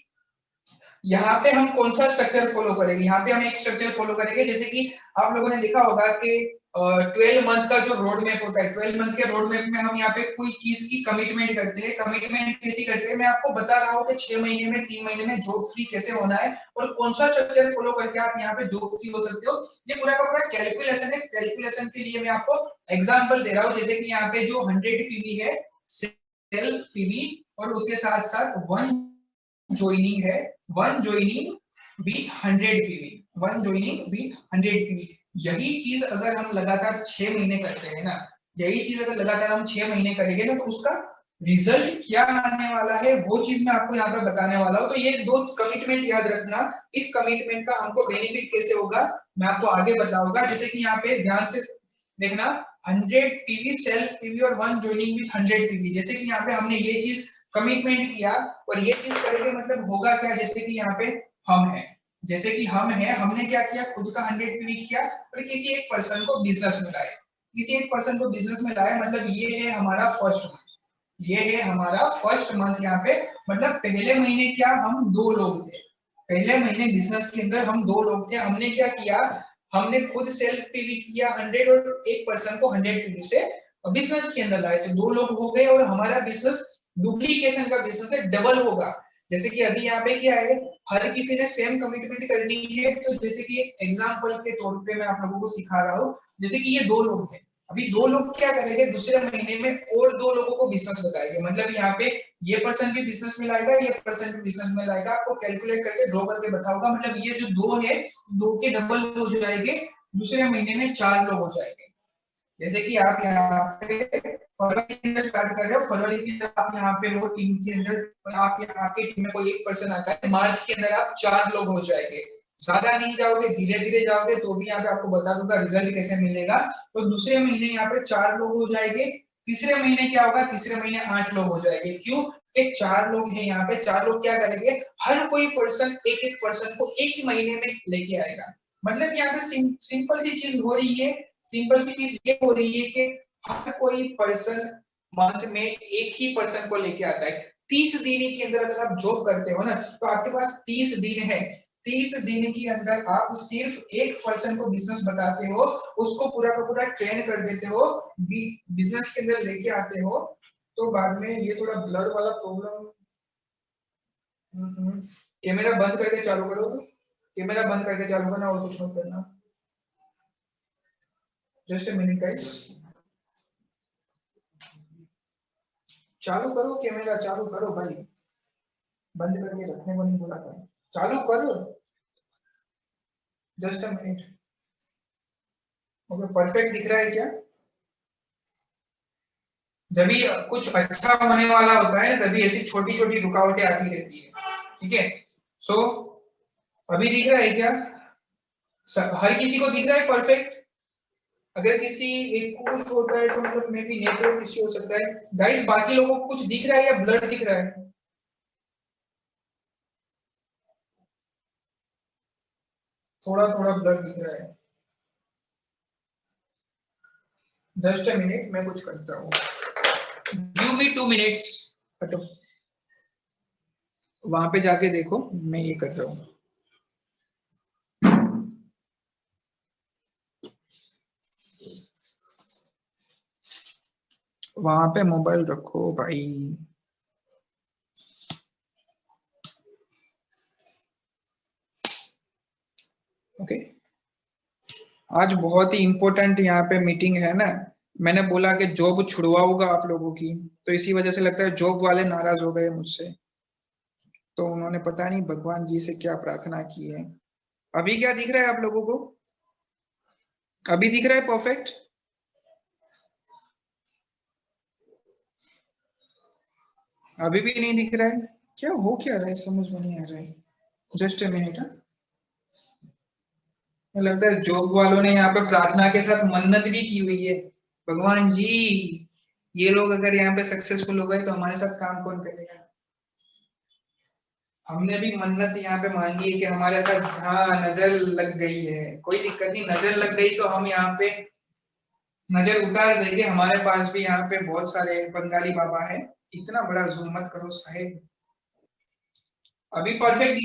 यहाँ पे हम कौन सा स्ट्रक्चर फॉलो करेंगे, यहाँ पे हम एक स्ट्रक्चर फॉलो करेंगे। जैसे कि आप लोगों ने देखा होगा कि 12 मंथ का जो रोड मैप होता है, 12 मंथ के रोड मैप में हम यहाँ पे कोई चीज की कमिटमेंट करते हैं। कमिटमेंट कैसी करते हैं, मैं आपको बता रहा हूँ कि 6 महीने में 3 महीने में जॉब फ्री कैसे होना है और कौन सा स्ट्रक्चर फॉलो करके आप यहाँ पे जॉब फ्री हो सकते हो। ये पूरा का पूरा कैलकुलेशन है। कैलकुलेशन के लिए मैं आपको एग्जाम्पल दे रहा हूँ। जैसे कि यहाँ पे जो 100 पीवी है, सेल्फ पीवी, और उसके साथ साथ वन ज्वाइनिंग है, one joining with 100 PV, one joining with 100 PV. यही चीज अगर हम लगातार 6 महीने करते हैं ना, यही चीज अगर लगातार हम 6 महीने करेंगे ना, तो उसका रिजल्ट क्या आने वाला है वो चीज मैं आपको यहाँ पे बताने वाला हूँ। तो ये 2 कमिटमेंट याद रखना। इस कमिटमेंट का हमको बेनिफिट कैसे होगा मैं आपको आगे बताऊंगा। जैसे कि यहाँ पे ध्यान से देखना, 100 पीवी सेल्फ पीवी और वन ज्वाइनिंग विथ 100 पीवी। जैसे कि यहाँ पे हमने ये चीज कमिटमेंट किया और ये चीज करेंगे, मतलब होगा क्या, जैसे कि यहाँ पे हम है, जैसे कि हम है, हमने क्या किया, खुद का 100 पीवी किया और किसी एक पर्सन को बिजनेस में लाए, किसी एक पर्सन को बिजनेस में लाया, मतलब ये है हमारा फर्स्ट मंथ, ये है हमारा फर्स्ट मंथ। यहाँ पे मतलब पहले महीने क्या हम 2 लोग थे, पहले महीने बिजनेस के अंदर हम 2 लोग थे। हमने क्या किया, हमने खुद सेल्फ पीवी किया 100 और एक पर्सन को 100 पीवी से बिजनेस के अंदर लाए, तो 2 लोग हो गए और हमारा बिजनेस डुप्लीकेशन का बिजनेस है, डबल होगा। जैसे कि अभी यहाँ पे क्या है, हर किसी ने सेम कमिटमेंट करनी है। तो जैसे कि एग्जांपल के तौर पे मैं आप लोगों को सिखा रहा हूँ, जैसे कि ये 2 लोग हैं, अभी 2 लोग क्या करेंगे, दूसरे महीने में और 2 लोगों को बिजनेस बताएंगे। मतलब यहाँ पे ये पर्सन भी बिजनेस में लाएगा, ये पर्सन भी बिजनेस में लाएगा, आपको कैलकुलेट करके ड्रॉ करके बताऊंगा। मतलब ये जो 2 है, 2 के डबल हो जाएंगे, दूसरे महीने में 4 लोग हो जाएंगे। जैसे कि आप यहाँ पे फरवरी के अंदर स्टार्ट कर रहे हो, फरवरी के अंदर आप यहाँ पे हो टीम के अंदर, आप आपके टीम में कोई एक पर्सन आता है, मार्च के अंदर आप 4 लोग हो जाएंगे। ज्यादा नहीं जाओगे, धीरे धीरे जाओगे, तो भी यहाँ पे आपको बता दूंगा रिजल्ट कैसे मिलेगा। तो दूसरे महीने यहाँ पे 4 लोग हो जाएंगे, तीसरे महीने क्या होगा, तीसरे महीने 8 लोग हो जाएंगे। क्यों? कि 4 लोग हैं यहाँ पे, 4 लोग क्या करेंगे, हर कोई पर्सन एक एक पर्सन को एक ही महीने में लेके आएगा। मतलब यहाँ पे सिंपल सी चीज हो रही है, सिंपल सी चीज ये हो रही है कि हर कोई पर्सन मंथ में एक ही पर्सन को लेके आता है। 30 दिन के अंदर अगर आप जॉब करते हो ना, तो आपके पास 30 दिन है, 30 दिन के अंदर आप सिर्फ एक पर्सन को बिजनेस बताते हो, उसको पूरा का पूरा ट्रेन कर देते हो, बिजनेस के अंदर लेके आते हो, तो बाद में ये थोड़ा ब्लर वाला प्रॉब्लम। कैमरा बंद करके चालू करो, कैमरा बंद करके चालू करना और कुछ मत करना। जस्ट अ मिनट गाइस, चालू करो कैमरा, चालू करो भाई, बंद करके रखने को नहीं बोला था, चालू करो। Just a minute. Okay, perfect दिख रहा है क्या? जब भी कुछ अच्छा होने वाला होता है तभी ऐसी छोटी छोटी रुकावटें आती रहती है, ठीक है। सो अभी दिख रहा है क्या? हर किसी को दिख रहा है परफेक्ट? अगर किसी एक को कुछ होता है तो मतलब मे बी नेटवर्क इश्यू हो सकता है। गाइस बाकी लोगों को कुछ दिख रहा है या ब्लर दिख रहा है? थोड़ा थोड़ा ब्लर दिख रहा है। जस्ट अ मिनट, मैं कुछ करता हूँ, गिव मी 2 मिनट्स। हटो, वहां पे जाके देखो, मैं ये कर रहा हूँ। वहां पे मोबाइल रखो भाई। ओके, आज बहुत ही इंपॉर्टेंट यहाँ पे मीटिंग है ना। मैंने बोला कि जॉब छुड़वाऊंगा आप लोगों की, तो इसी वजह से लगता है जॉब वाले नाराज हो गए मुझसे, तो उन्होंने पता नहीं भगवान जी से क्या प्रार्थना की है। अभी क्या दिख रहा है आप लोगों को? अभी दिख रहा है परफेक्ट? अभी भी नहीं दिख रहा है? क्या हो क्या रहा है, समझ में नहीं आ रहा है। Just a minute. लगता है जॉब वालों ने यहाँ पे प्रार्थना के साथ मन्नत भी की हुई है, भगवान जी ये लोग अगर यहाँ पे सक्सेसफुल हो गए तो हमारे साथ काम कौन करेगा। हमने भी मन्नत यहाँ पे मांगी है कि हमारे साथ, हाँ नजर लग गई है, कोई दिक्कत नहीं, नजर लग गई तो हम यहाँ पे नजर उतार देंगे। हमारे पास भी यहाँ पे बहुत सारे बंगाली बाबा है, इतना बड़ा जूम मत करो साहेब। अभी परफेक्ट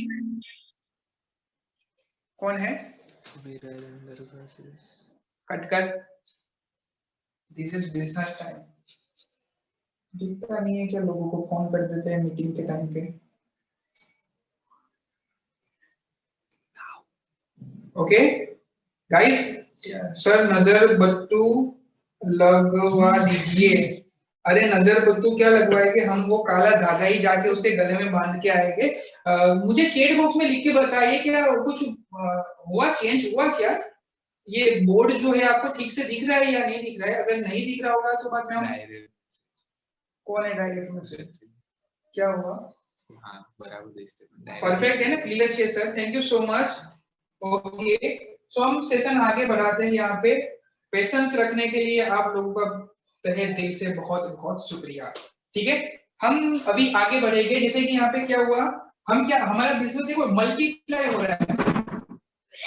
कौन है? कट कर, दिस इज बिजनेस टाइम। दिखता नहीं है क्या? लोगों को फोन कर देते हैं मीटिंग के टाइम पे। ओके गाइस, सर नजर बत्तू लगवा दीजिए। अरे नजर बत्तू क्या लगवाएंगे हम, वो काला धागा ही जाके उसके गले में बांध के आएंगे। मुझे चैट बॉक्स में लिख के बताइए क्या कुछ हुआ, चेंज हुआ क्या? ये बोर्ड जो है आपको ठीक से दिख रहा है या नहीं दिख रहा है? अगर नहीं दिख रहा होगा तो बाद में हम, कौन है डायरेक्ट में से, क्या हुआ? हाँ बराबर, परफेक्ट है ना, क्लियर है sir, thank you so much. Okay, so हम सेशन आगे बढ़ाते हैं। यहाँ पे पेशेंस रखने के लिए आप लोगों का तहे दिल से बहुत बहुत शुक्रिया। ठीक है, हम अभी आगे बढ़ेंगे। जैसे कि यहाँ पे क्या हुआ, हम क्या, हमारा बिजनेस देखो मल्टीप्लाई हो रहा है।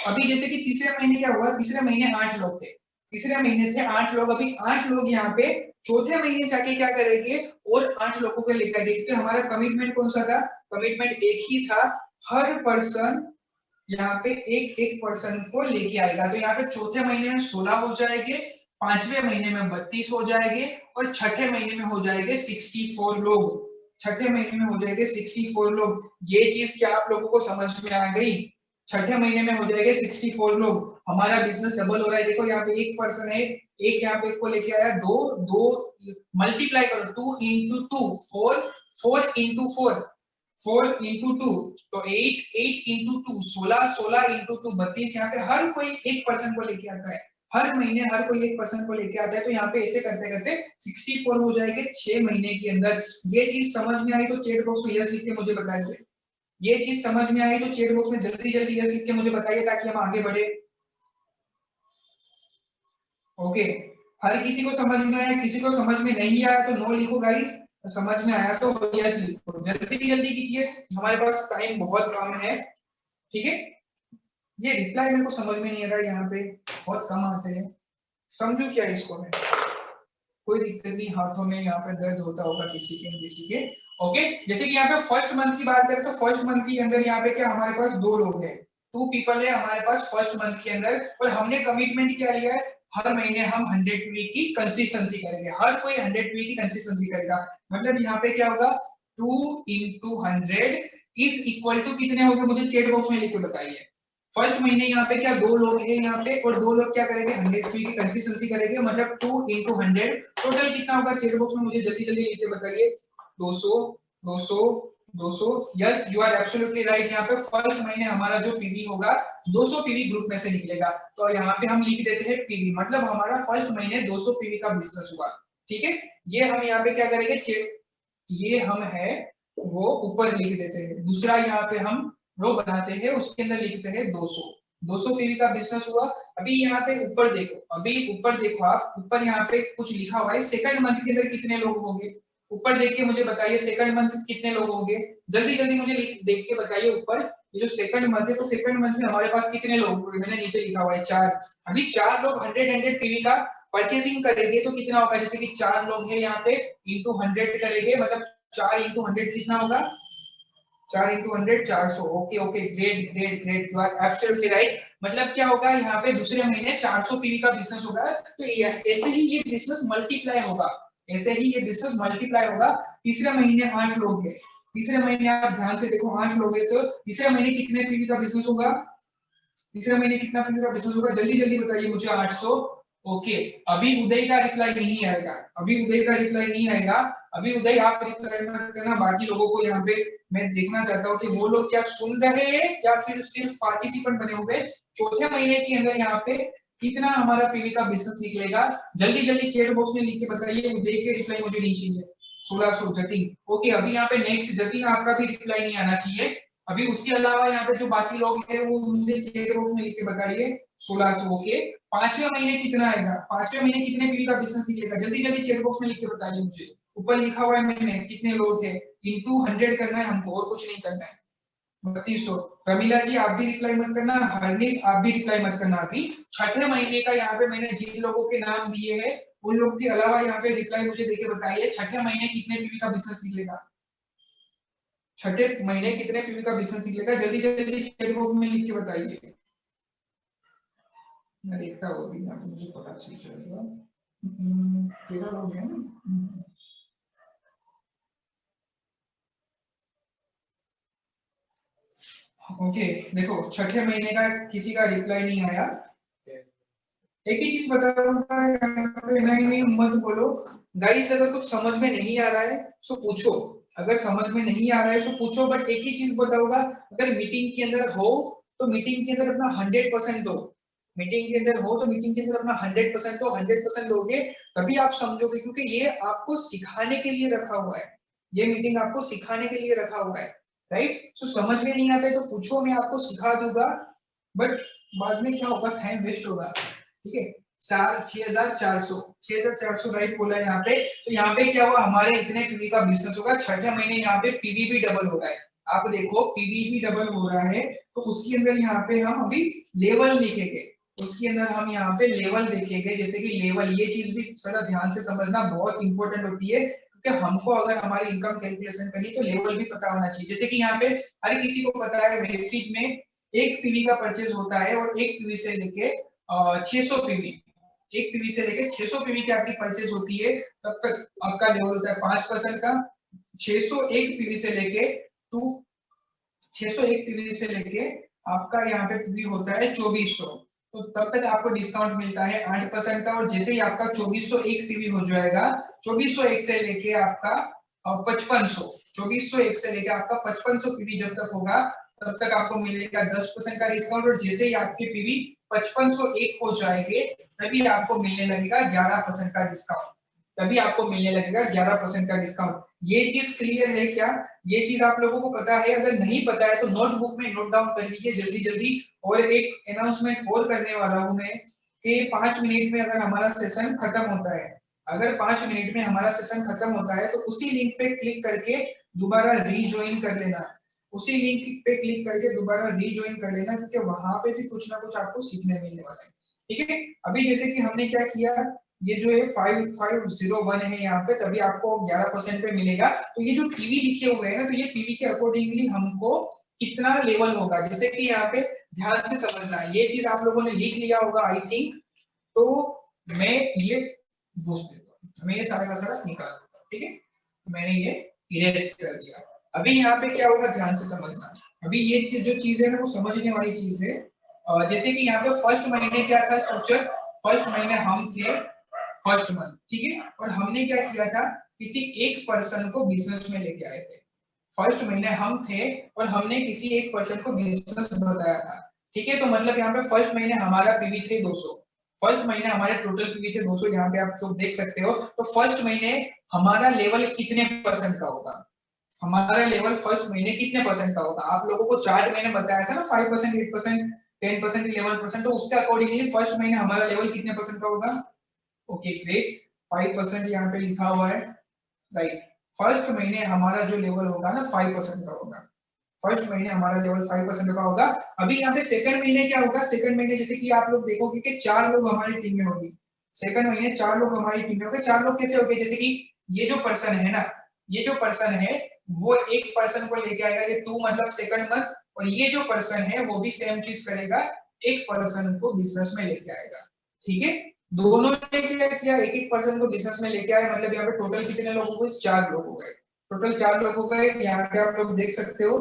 अभी जैसे कि तीसरे महीने क्या हुआ, तीसरे महीने 8 लोग थे, तीसरे महीने थे 8 लोग, अभी 8 लोग यहाँ पे चौथे महीने जाके क्या करेंगे और 8 लोगों को लेकर आएंगे, क्योंकि हमारा कमिटमेंट कौन सा था? कमिटमेंट एक ही था, हर पर्सन यहाँ पे एक एक पर्सन को लेके आएगा। तो यहाँ पे चौथे महीने में 16 हो जाएंगे, पांचवें महीने में 32 हो जाएंगे और छठे महीने में हो जाएंगे 64 लोग। छठे महीने में हो जाएंगे 64 लोग। ये चीज क्या आप लोगों को समझ में आ गई? छठे महीने में हो जाएंगे 64 लोग, हमारा बिजनेस डबल हो रहा है। देखो यहाँ पे एक पर्सन है, एक यहाँ पे एक को लेके आया, दो दो मल्टीप्लाई करो, 2 इंटू 2 4, 4 इंटू 4 4 इंटू 2 तो 8, 8 इंटू 2 16, 16 इंटू 2 32। यहाँ पे हर कोई एक पर्सन को लेके आता है, हर महीने हर कोई एक पर्सन को लेके आता है। तो यहाँ पे ऐसे करते करते 64 हो जाएंगे 6 महीने के अंदर। ये चीज समझ में आई तो चैट बॉक्स में यस लिख के मुझे बताइए। ये चीज समझ में आई तो चैट बॉक्स में जल्दी जल्दी यस लिख के मुझे बताइए ताकि हम आगे बढ़े। ओके, हर किसी को समझ में आया, किसी को समझ में नहीं आया तो नो लिखो गाइस, समझ में आया तो यस लिखो, जल्दी जल्दी कीजिए, हमारे पास टाइम बहुत कम है। ठीक है, ये रिप्लाई मेरे को समझ में नहीं आ रहा, यहाँ पे बहुत कम आते हैं, समझू क्या इसको मैं? कोई दिक्कत नहीं, हाथों में यहाँ पे दर्द होता होगा किसी के किसी के। ओके, जैसे कि यहाँ पे फर्स्ट मंथ की बात करें तो फर्स्ट मंथ के अंदर यहाँ पे क्या हमारे पास 2 लोग हैं, 2 पीपल है हमारे पास फर्स्ट मंथ के अंदर, और हमने कमिटमेंट क्या लिया है, हर महीने हम 100 पीवी की कंसिस्टेंसी करेंगे, हर कोई 100 पीवी की कंसिस्टेंसी करेगा। मतलब यहाँ पे क्या होगा, 2 into 100 इज इक्वल टू कितने होंगे, मुझे चैट बॉक्स में लिख के बताइए। फर्स्ट महीने यहाँ पे क्या 2 लोग हैं यहाँ पे, और 2 लोग क्या करेंगे 100 पीवी की कंसिस्टेंसी करेंगे, मतलब 2 into 100 टोटल कितना होगा, चैट बॉक्स में मुझे जल्दी जल्दी लिख के बताइए। 200 200 200। Yes, you are absolutely right. यहाँ पे फर्स्ट महीने हमारा जो पीवी होगा 200 पीवी ग्रुप में से निकलेगा, तो यहाँ पे हम लिख देते हैं पीवी, मतलब हमारा फर्स्ट महीने 200 पीवी का बिजनेस हुआ। ठीक है, ये हम यहाँ पे क्या करेंगे, ये हम है वो ऊपर लिख देते हैं, दूसरा यहाँ पे हम रो बनाते हैं, उसके अंदर लिखते हैं 200 200 पीवी का बिजनेस हुआ। अभी यहाँ पे ऊपर देखो, अभी ऊपर देखो आप, ऊपर यहाँ पे कुछ लिखा हुआ है, सेकंड मंथ के अंदर कितने लोग होंगे, ऊपर देख के मुझे बताइए सेकंड मंथ कितने लोग होंगे, जल्दी जल्दी मुझे देख के बताइए ऊपर, ये जो सेकंड मंथ है तो सेकंड मंथ में हमारे पास कितने लोग होंगे, मैंने नीचे लिखा हुआ है 4। अभी 4 लोग 100 पीवी का परचेसिंग करेंगे तो कितना होगा, जैसे कि 4 लोग हैं यहाँ पे इंटू 100 करेंगे, मतलब 4 इंटू 100 कितना होगा, 4 into 100 400। Okay okay, great great great, you are absolutely right. मतलब क्या होगा, यहाँ पे दूसरे महीने 400 पीवी का बिजनेस होगा, तो ऐसे ही ये बिजनेस मल्टीप्लाई होगा, ऐसे ही ये बिजनेस मल्टीप्लाई होगा। तीसरे महीने 8 लोग हैं, तीसरे महीने आप ध्यान से देखो 8 लोग हैं, तो तीसरे महीने कितने पीवी का बिजनेस होगा, तीसरे महीने कितना पीवी का बिजनेस होगा, जल्दी जल्दी बताइए मुझे। 800। ओके, अभी उदय का रिप्लाई नहीं आएगा, अभी उदय का रिप्लाई नहीं आएगा, अभी उदय आप रिप्लाई मत करना, बाकी लोगों को यहाँ पे मैं देखना चाहता हूँ कि वो लोग क्या सुन रहे हैं या फिर सिर्फ पार्टिसिपेंट बने हुए। चौथे महीने के अंदर यहाँ पे कितना हमारा पीवी का बिजनेस निकलेगा, जल्दी जल्दी चैट बॉक्स में लिख के बताइए, उदय के रिप्लाई मुझे नहीं चाहिए। 1600 जतिन। ओके, अभी यहाँ पे नेक्स्ट जतिन आपका भी रिप्लाई नहीं आना चाहिए। अभी उसके अलावा यहाँ पे जो बाकी लोग हैं वो मुझे चैट बॉक्स में लिख के बताइए। 1600। ओके, पांचवें महीने कितना आएगा, पांचवें महीने कितने पीवी का बिजनेस निकलेगा, जल्दी जल्दी चैट बॉक्स में लिख के बताइए मुझे। ऊपर लिखा हुआ है मैंने कितने लोग हैं, इंटू 100 करना है हमको, और कुछ नहीं करना है। 3200। रमीला जी आप भी रिप्लाई मत करना, हरनीश आप भी रिप्लाई मत करना। अभी छठे महीने का यहाँ पे मैंने जिन लोगों के नाम दिए हैं उन लोगों के अलावा यहाँ पे रिप्लाई मुझे देके बताइए, छठे महीने कितने पीवी का बिजनेस निकलेगा, छठे महीने कितने पीवी का बिजनेस निकलेगा, जल्दी जल्दी चैट बॉक्स में लिख के बताइए। मैं देखता हूँ अभी यहाँ पे मुझे पता चल जाएगा। 13 लोग हैं ना। ओके, देखो छठे महीने का किसी का रिप्लाई नहीं आया। एक ही चीज बताऊंगा यहाँ पे, नहीं नहीं मत बोलो गाइस, अगर कुछ समझ में नहीं आ रहा है तो पूछो, अगर समझ में नहीं आ रहा है तो पूछो, बट एक ही चीज बताऊंगा, अगर मीटिंग के अंदर हो तो मीटिंग के अंदर अपना 100% दो, मीटिंग के अंदर हो तो मीटिंग के अंदर अपना 100% दो, 100% दोगे तभी आप समझोगे, क्योंकि ये आपको सिखाने के लिए रखा हुआ है, ये मीटिंग आपको सिखाने के लिए रखा हुआ है, राइट। तो समझ में नहीं आता है तो पूछो, मैं आपको सिखा दूंगा, बट बाद में क्या होगा, टाइम वेस्ट होगा। ठीक है, 6400 राइट बोला है यहाँ पे, तो यहाँ पे क्या हुआ, हमारे इतने पीवी का बिजनेस होगा, छठे महीने यहाँ पे पीवी भी डबल हो रहा है, आप देखो पीवी भी डबल हो रहा है, तो उसके अंदर यहाँ पे हम अभी लेवल लिखेंगे, उसके अंदर हम यहाँ पे लेवल देखेंगे, जैसे कि लेवल, ये चीज भी थोड़ा ध्यान से समझना बहुत इंपॉर्टेंट होती है, क्योंकि हमको अगर हमारी इनकम कैलकुलेशन करनी तो लेवल भी पता होना चाहिए। जैसे कि यहाँ पे हर किसी को पता है वेस्टेज में एक पीवी का परचेज होता है, और एक पीवी से लेके 600 पीवी, एक पीवी से लेके 600 पीवी की आपकी परचेज होती है, तब तक आपका लेवल होता है 5% का। 601 पीवी से लेके टू 601 पीवी से लेके आपका यहाँ पे पीवी होता है 2400, तो तब तक आपको डिस्काउंट मिलता है 8% का, और जैसे ही आपका 2401 पीवी हो जाएगा, 2401 से लेके आपका 5500, 2401 से लेके आपका 5500 पीवी जब तक होगा तब तक आपको मिलेगा 10% का डिस्काउंट, और जैसे ही आपके पीवी 5501 हो जाएंगे तभी आपको मिलने लगेगा 11% का डिस्काउंट, तभी आपको मिलने लगेगा 11% का डिस्काउंट। ये चीज क्लियर है क्या, ये चीज आप लोगों को पता है, अगर नहीं पता है तो नोटबुक में नोट डाउन कर लीजिए जल्दी जल्दी। और एक अनाउंसमेंट और करने वाला हूं मैं कि 5 मिनट में अगर हमारा सेशन खत्म होता है, अगर 5 मिनट में हमारा सेशन खत्म होता है तो उसी लिंक पे क्लिक करके दोबारा रीज्वाइन कर लेना, उसी लिंक पे क्लिक करके दोबारा रीज्वाइन कर लेना, क्योंकि वहां पे भी कुछ ना कुछ आपको सीखने मिलने वाला है। ठीक है, अभी जैसे कि हमने क्या किया, ये जो है 5501 है यहाँ पे, तभी आपको 11% पे मिलेगा। तो ये जो पीवी लिखे हुए हैं ना, तो ये पीवी के अकॉर्डिंगली हमको कितना लेवल होगा, जैसे कि यहाँ पे ध्यान से समझना है, ये चीज आप लोगों ने लिख लिया होगा आई थिंक। तो मैं ये दोस्त मैं ये सारा का सारा निकाल दूंगा, ठीक है, मैंने ये इरेज कर दिया। अभी यहाँ पे क्या होगा, ध्यान से समझना। अभी ये जो चीज है ना, वो समझने वाली चीज है। जैसे कि यहाँ पे फर्स्ट महीने क्या था स्ट्रक्चर, फर्स्ट महीने हम थे फर्स्ट मंथ, ठीक है, और हमने क्या किया था, किसी एक पर्सन को बिजनेस में लेके आए थे। फर्स्ट महीने हम थे और हमने किसी एक पर्सन को बिजनेस बताया था, ठीक है। तो मतलब यहाँ पे फर्स्ट महीने हमारा पीवी थे 200, फर्स्ट महीने हमारे टोटल पीवी थे 200, यहाँ पे आप लोग देख सकते हो। तो फर्स्ट महीने हमारा लेवल कितने परसेंट का होगा, हमारा लेवल फर्स्ट महीने कितने परसेंट का होगा। आप लोगों को चार्ट मैंने बताया था ना, 5%, 8%, 10%, 11%, तो उसके अकॉर्डिंगली फर्स्ट महीने हमारा लेवल कितने परसेंट का होगा। ओके ग्रेट, 5% यहाँ पे लिखा हुआ है, राइट। फर्स्ट महीने हमारा जो लेवल होगा ना 5% का होगा, फर्स्ट महीने हमारा लेवल 5% का होगा। अभी यहाँ पे सेकंड महीने क्या होगा, सेकंड महीने जैसे कि आप लोग देखोगे कि 4 लोग हमारी टीम में होगी, सेकंड महीने 4 लोग हमारी टीम में होंगे। 4 लोग कैसे होंगे, जैसे कि ये जो पर्सन है ना, ये जो पर्सन है वो एक पर्सन को लेके आएगा, ये 2 मतलब सेकंड मंथ, और ये जो पर्सन है वो भी सेम चीज करेगा, एक पर्सन को बिजनेस में लेके आएगा, ठीक है। दोनों ने क्या किया, एक एक पर्सन को बिजनेस में लेके आए, मतलब यहाँ पे टोटल कितने लोग हो गए, 4 लोग हो गए, टोटल 4 लोग हो गए। यहाँ पे आप लोग देख सकते हो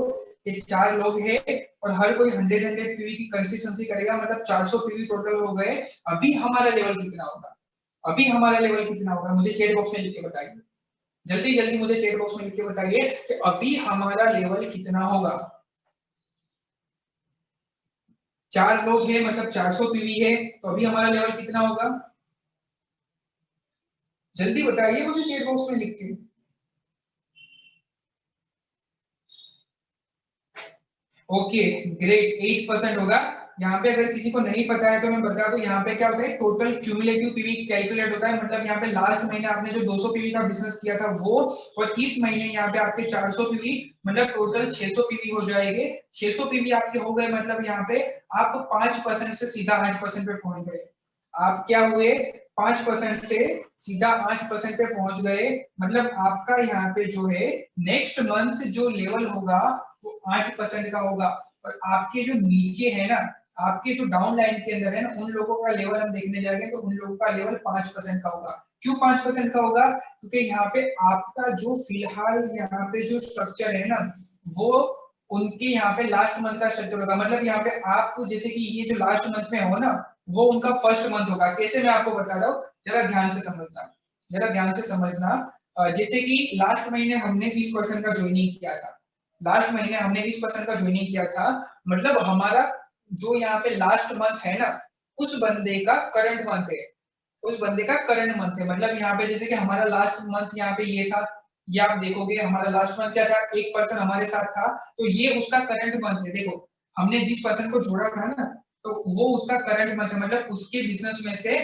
ये 4 लोग हैं और हर कोई 100 पीवी की कंसिस्टेंसी करेगा, मतलब 400 पीवी टोटल हो गए। अभी हमारा लेवल कितना होगा, अभी हमारा लेवल कितना होगा, मुझे चैट बॉक्स में लिख के बताइए, जल्दी जल्दी मुझे चैट बॉक्स में लिख के बताइए कि अभी हमारा लेवल कितना होगा। 4 लोग हैं मतलब 400 पीवी है, तो अभी हमारा लेवल कितना होगा, जल्दी बताइए मुझे चैट बॉक्स में लिख के। ओके ग्रेट, 8% होगा। यहाँ पे अगर किसी को नहीं पता है तो मैं बता दूं, यहाँ पे क्या होता है, टोटल क्यूमुलेटिव पीवी कैलकुलेट होता है, मतलब यहाँ पे लास्ट महीने आपने जो 200 पीवी का बिजनेस किया था वो, और इस महीने यहाँ पे आपके 400 पीवी, मतलब टोटल 600 पीवी हो जाएंगे। 600 पीवी आपके हो गए, मतलब यहाँ पे आप 5% से सीधा 8% पे पहुंच गए। आप क्या हुए, 5% से सीधा 8% पे पहुंच गए, मतलब आपका यहाँ पे जो है नेक्स्ट मंथ जो लेवल होगा वो 8% का होगा। और आपके जो नीचे है ना, आपके जो डाउन लाइन के अंदर है ना, उन लोगों का लेवल हम देखने जाएंगे तो उन लोगों का लेवल 5% का होगा। क्यों 5% का होगा, क्योंकि यहाँ पे आपका जो फिलहाल यहाँ पे जो स्ट्रक्चर है ना, वो उनके यहाँ पे लास्ट मंथ का स्ट्रक्चर होगा, मतलब यहाँ पे आप जैसे कि ये जो लास्ट मंथ में हो ना, वो उनका फर्स्ट मंथ होगा। कैसे, मैं आपको बता रहा हूँ, जरा ध्यान से समझना, जरा ध्यान से समझना। जैसे कि लास्ट महीने हमने 20% का ज्वाइनिंग किया था, लास्ट महीने हमने 20% का ज्वाइनिंग किया था, मतलब हमारा जो यहाँ पे लास्ट मंथ है ना, उस बंदे का करंट मंथ है, उस बंदे का करंट मंथ है। मतलब यहाँ पे जैसे कि हमारा लास्ट मंथ यहाँ पे ये था, ये आप देखोगे हमारा लास्ट मंथ क्या था, एक पर्सन हमारे साथ था, तो ये उसका करंट मंथ है। देखो हमने जिस पर्सन को जोड़ा था ना, तो वो उसका करंट मंथ है, मतलब उसके बिजनेस में से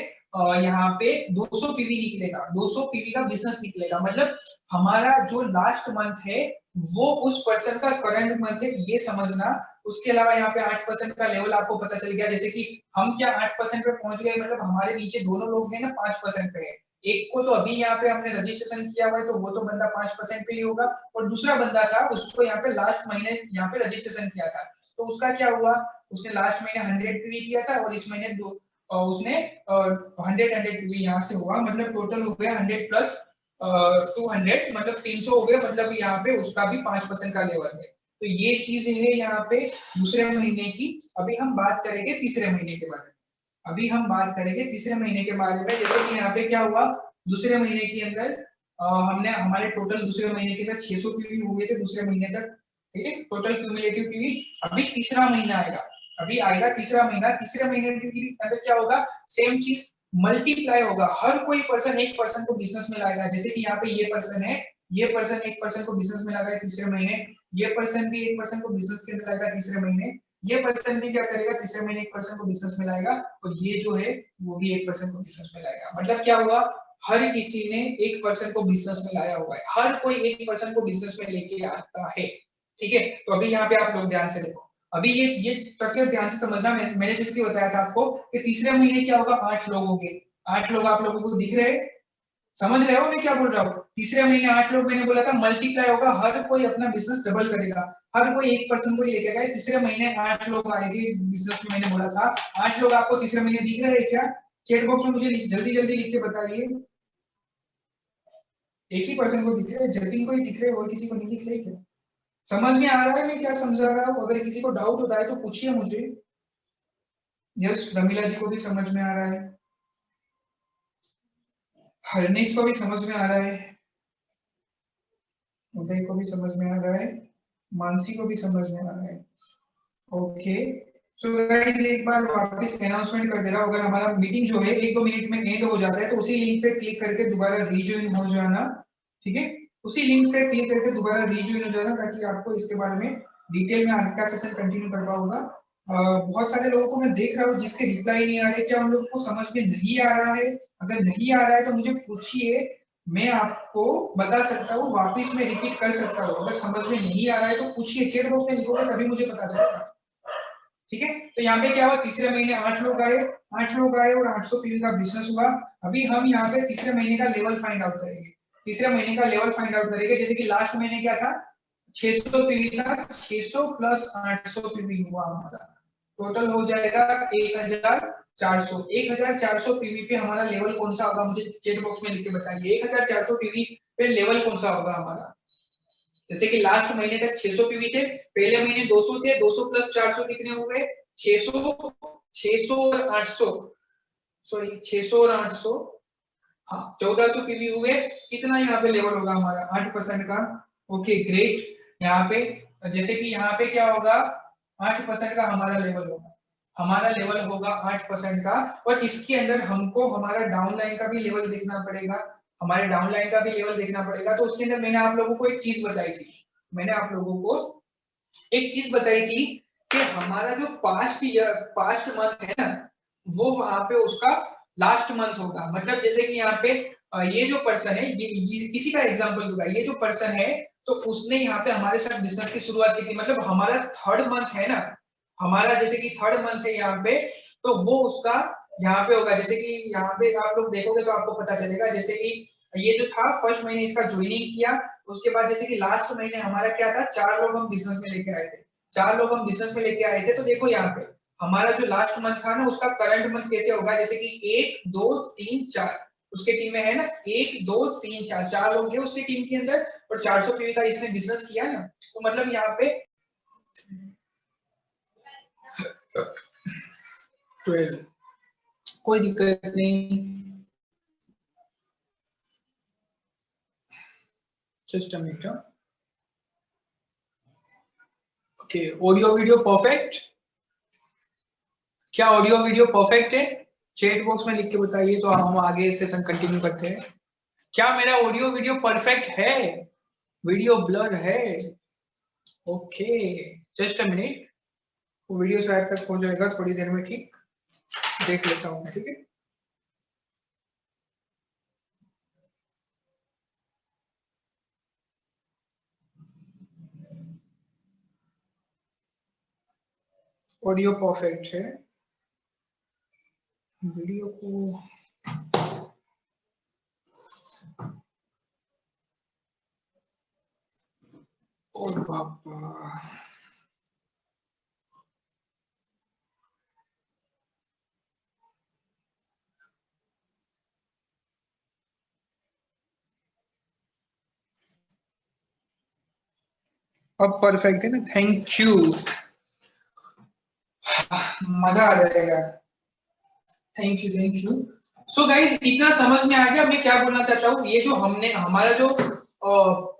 यहाँ पे 200 पीवी निकलेगा, 200 पीवी का बिजनेस निकलेगा, मतलब हमारा जो लास्ट मंथ है वो उस पर्सन का करंट मंथ है, ये समझना। उसके अलावा यहाँ पे 8% का लेवल आपको पता चल गया, जैसे कि हम क्या 8% पे पहुंच गए, मतलब हमारे नीचे दोनों लोग हैं ना 5% पे है, एक को तो अभी यहाँ पे हमने रजिस्ट्रेशन किया हुआ है, तो वो तो बंदा 5% पे ही होगा, और दूसरा बंदा था उसको यहाँ पे लास्ट महीने यहाँ पे रजिस्ट्रेशन किया था, तो उसका क्या हुआ, उसने लास्ट महीने 100 पीवी किया था और इस महीने उसने 100 पीवी यहाँ से हुआ, मतलब टोटल हो गया 100 प्लस 200, मतलब 300 हो गया, मतलब यहाँ पे उसका भी 5% का लेवल है। तो ये चीज है यहाँ पे दूसरे महीने की। अभी हम बात करेंगे तीसरे महीने के बारे में, अभी हम बात करेंगे तीसरे महीने के बारे में। जैसे कि यहाँ पे क्या हुआ, दूसरे महीने के अंदर हमने हमारे टोटल दूसरे महीने के अंदर 600 पीवी हुए थे दूसरे महीने तक, ठीक है, टोटल क्यूमुलेटिव पीवी। अभी तीसरा महीना आएगा, अभी आएगा तीसरा महीना, तीसरे महीने के अंदर क्या होगा, सेम चीज मल्टीप्लाई होगा, हर कोई पर्सन एक पर्सन को बिजनेस में लाएगा। जैसे कि यहाँ पे ये पर्सन है, ये पर्सन एक पर्सन को बिजनेस में लाएगा तीसरे महीने, ये पर्सन भी एक पर्सन को बिजनेस के अंदर लाएगा तीसरे महीने, ये पर्सन भी क्या करेगा, तीसरे महीने एक पर्सन को बिजनेस में लाएगा, और ये जो है वो भी एक पर्सन को बिजनेस में लाएगा। मतलब क्या हुआ, हर किसी ने एक पर्सन को बिजनेस में लाया हुआ है, हर कोई एक पर्सन को बिजनेस में लेके आता है, ठीक है। तो अभी यहाँ पे आप लोग ध्यान से देखो, अभी ये स्ट्रक्चर ध्यान से समझना। मैंने जैसे बताया था आपको कि तीसरे महीने क्या होगा, 8 लोग होंगे, 8 लोग आप लोगों को दिख रहे हैं? समझ रहे हो मैं क्या बोल रहा हूँ? तीसरे महीने 8 लोग मैंने बोला था मल्टीप्लाई होगा, हर कोई अपना बिजनेस डबल करेगा, हर कोई 1% को ही लेके गए। तीसरे महीने 8 लोग आएंगे बिजनेस में, मैंने बोला था 8 लोग आपको तीसरे महीने दिख रहे हैं क्या? चैट बॉक्स में मुझे जल्दी जल्दी लिख के बताइए। एक ही पर्सन को दिख रहे हैं, जतिन को ही दिख रहे हैं, और किसी को नहीं दिख रहे क्या? समझ में आ रहा है मैं क्या समझा रहा हूँ? अगर किसी को डाउट होता है तो पूछिए मुझे। यस, रमीला जी को भी समझ में आ रहा है, हरनीश को भी समझ में आ रहा है, उदय को भी समझ में आ रहा है, मानसी को भी समझ में आ रहा है। ओके, सो गाइस एक बार वापस अनाउंसमेंट कर दे रहा हूँ, अगर हमारा मीटिंग जो है 1-2 मिनट में एंड हो जाता है तो उसी लिंक पे क्लिक करके दोबारा रीजॉइन हो जाना, ठीक है? उसी लिंक पे क्लिक करके दोबारा रीजॉइन हो जाना, ताकि आपको इसके बारे में डिटेल में आगे का सेशन कंटिन्यू कर पाऊंगा। बहुत सारे लोगों को मैं देख रहा हूँ जिसके रिप्लाई नहीं आ रहे, क्या उन लोगों को समझ में नहीं आ रहा है? अगर नहीं आ रहा है तो मुझे पूछिए, मैं आपको बता सकता हूँ, वापिस में रिपीट कर सकता हूँ। अगर समझ में नहीं आ रहा है तो पूछिए, चैट बॉक्स में लिखोगे तभी मुझे पता चलेगा, ठीक है? तो यहाँ पे क्या हुआ, तीसरे महीने 8 लोग आए, 8 लोग आए और 800 पीवी का बिजनेस हुआ। अभी हम यहाँ पे तीसरे महीने का लेवल फाइंड आउट करेंगे, तीसरे महीने का लेवल फाइंड आउट करेंगे। जैसे कि लास्ट महीने क्या था, 600 पीवी था, 600 प्लस 800 पीवी हुआ हमारा, टोटल हो जाएगा 1400। 1400 पीवी पे हमारा लेवल कौन सा होगा, मुझे चैट बॉक्स में लिख के बताइए। 1400 पीवी पे लेवल कौन सा होगा हमारा? जैसे कि लास्ट महीने तक 600 पीवी थे, पहले महीने 200 थे, 200 प्लस 400 कितने हो गए? 600, 600 और 800, सॉरी 600 और 800, हाँ 1400 पीवी हुए। कितना यहाँ पे लेवल होगा हमारा? 8% का। Okay great. यहाँ पे जैसे कि यहाँ पे क्या होगा, 8% का हमारा लेवल होगा, हमारा लेवल होगा 8% का। और इसके अंदर हमको हमारा डाउनलाइन का भी लेवल देखना पड़ेगा, हमारे डाउनलाइन का भी लेवल देखना पड़ेगा। तो उसके अंदर मैंने आप लोगों को एक चीज बताई थी, मैंने आप लोगों को एक चीज बताई थी कि हमारा जो पास्ट मंथ है ना, वो वहां पे उसका लास्ट मंथ होगा। मतलब जैसे कि यहाँ पे ये जो पर्सन है, ये इसी का एग्जांपल दूंगा। ये जो पर्सन है तो उसने यहाँ पे हमारे साथ बिजनेस की शुरुआत की थी, मतलब हमारा थर्ड मंथ है ना, हमारा जैसे कि थर्ड मंथ है यहाँ पे, तो वो उसका यहाँ पे होगा। जैसे कि यहाँ पे आप लोग देखोगे तो आपको पता चलेगा, जैसे कि ये जो था फर्स्ट महीने इसका ज्वाइनिंग किया, उसके बाद जैसे कि लास्ट महीने हमारा क्या था, 4 लोग हम बिजनेस में लेके आए थे, 4 लोग हम बिजनेस में लेके आए थे। तो देखो यहाँ पे हमारा जो लास्ट मंथ था ना, उसका करंट मंथ कैसे होगा, जैसे कि 1 2 3 4 उसके टीम में है ना, 1 2 3 4 4 लोग हैं उसकी टीम के अंदर, और 400 पीवी का इसने बिजनेस किया ना, तो मतलब यहाँ पे 12, कोई दिक्कत नहीं, just a minute. Okay, audio video perfect? क्या ऑडियो वीडियो परफेक्ट है? चैट बॉक्स में लिख के बताइए तो हम आगे सेशन कंटिन्यू करते हैं। क्या मेरा ऑडियो वीडियो परफेक्ट है? वीडियो ब्लर है? ओके, जस्ट अ मिनट, वो वीडियो शायद तक हो जाएगा थोड़ी देर में, ठीक? देख लेता हूँ, ठीक है? ऑडियो परफेक्ट है, वीडियो को और बाबा अब परफेक्ट है ना? थैंक यू, मजा आ जाएगा। Thank you, thank you. So guys इतना समझ में आ गया मैं क्या बोलना चाहता हूँ। ये जो हमने हमारा जो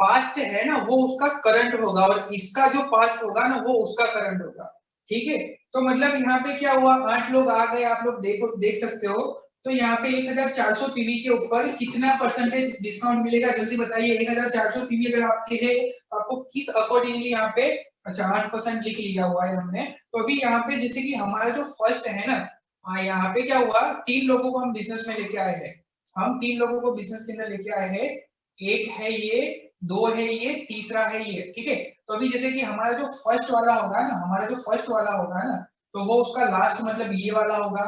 पास्ट है ना, वो उसका करंट होगा, और इसका जो पास्ट होगा ना, वो उसका करंट होगा, ठीक है? तो मतलब यहाँ पे क्या हुआ, 8 लोग आ गए, आप लोग देखो देख सकते हो। तो यहाँ पे 1400 पीवी के ऊपर कितना परसेंटेज डिस्काउंट मिलेगा, जल्दी बताइए। 1400 पीवी अगर आपके है, आपको किस अकॉर्डिंगली यहाँ पे, अच्छा 8% लिख लिया हुआ है हमने। तो अभी यहाँ पे जैसे कि हमारा जो फर्स्ट है ना, हाँ यहाँ पे क्या हुआ, 3 लोगों को हम बिजनेस में लेके आए हैं, हम 3 लोगों को बिजनेस के अंदर लेके आए हैं। एक है ये, 2 है ये, तीसरा है ये, ठीक है? तो अभी जैसे कि हमारा जो फर्स्ट वाला होगा ना, हमारा जो फर्स्ट वाला होगा ना, तो वो उसका लास्ट मतलब ये वाला होगा,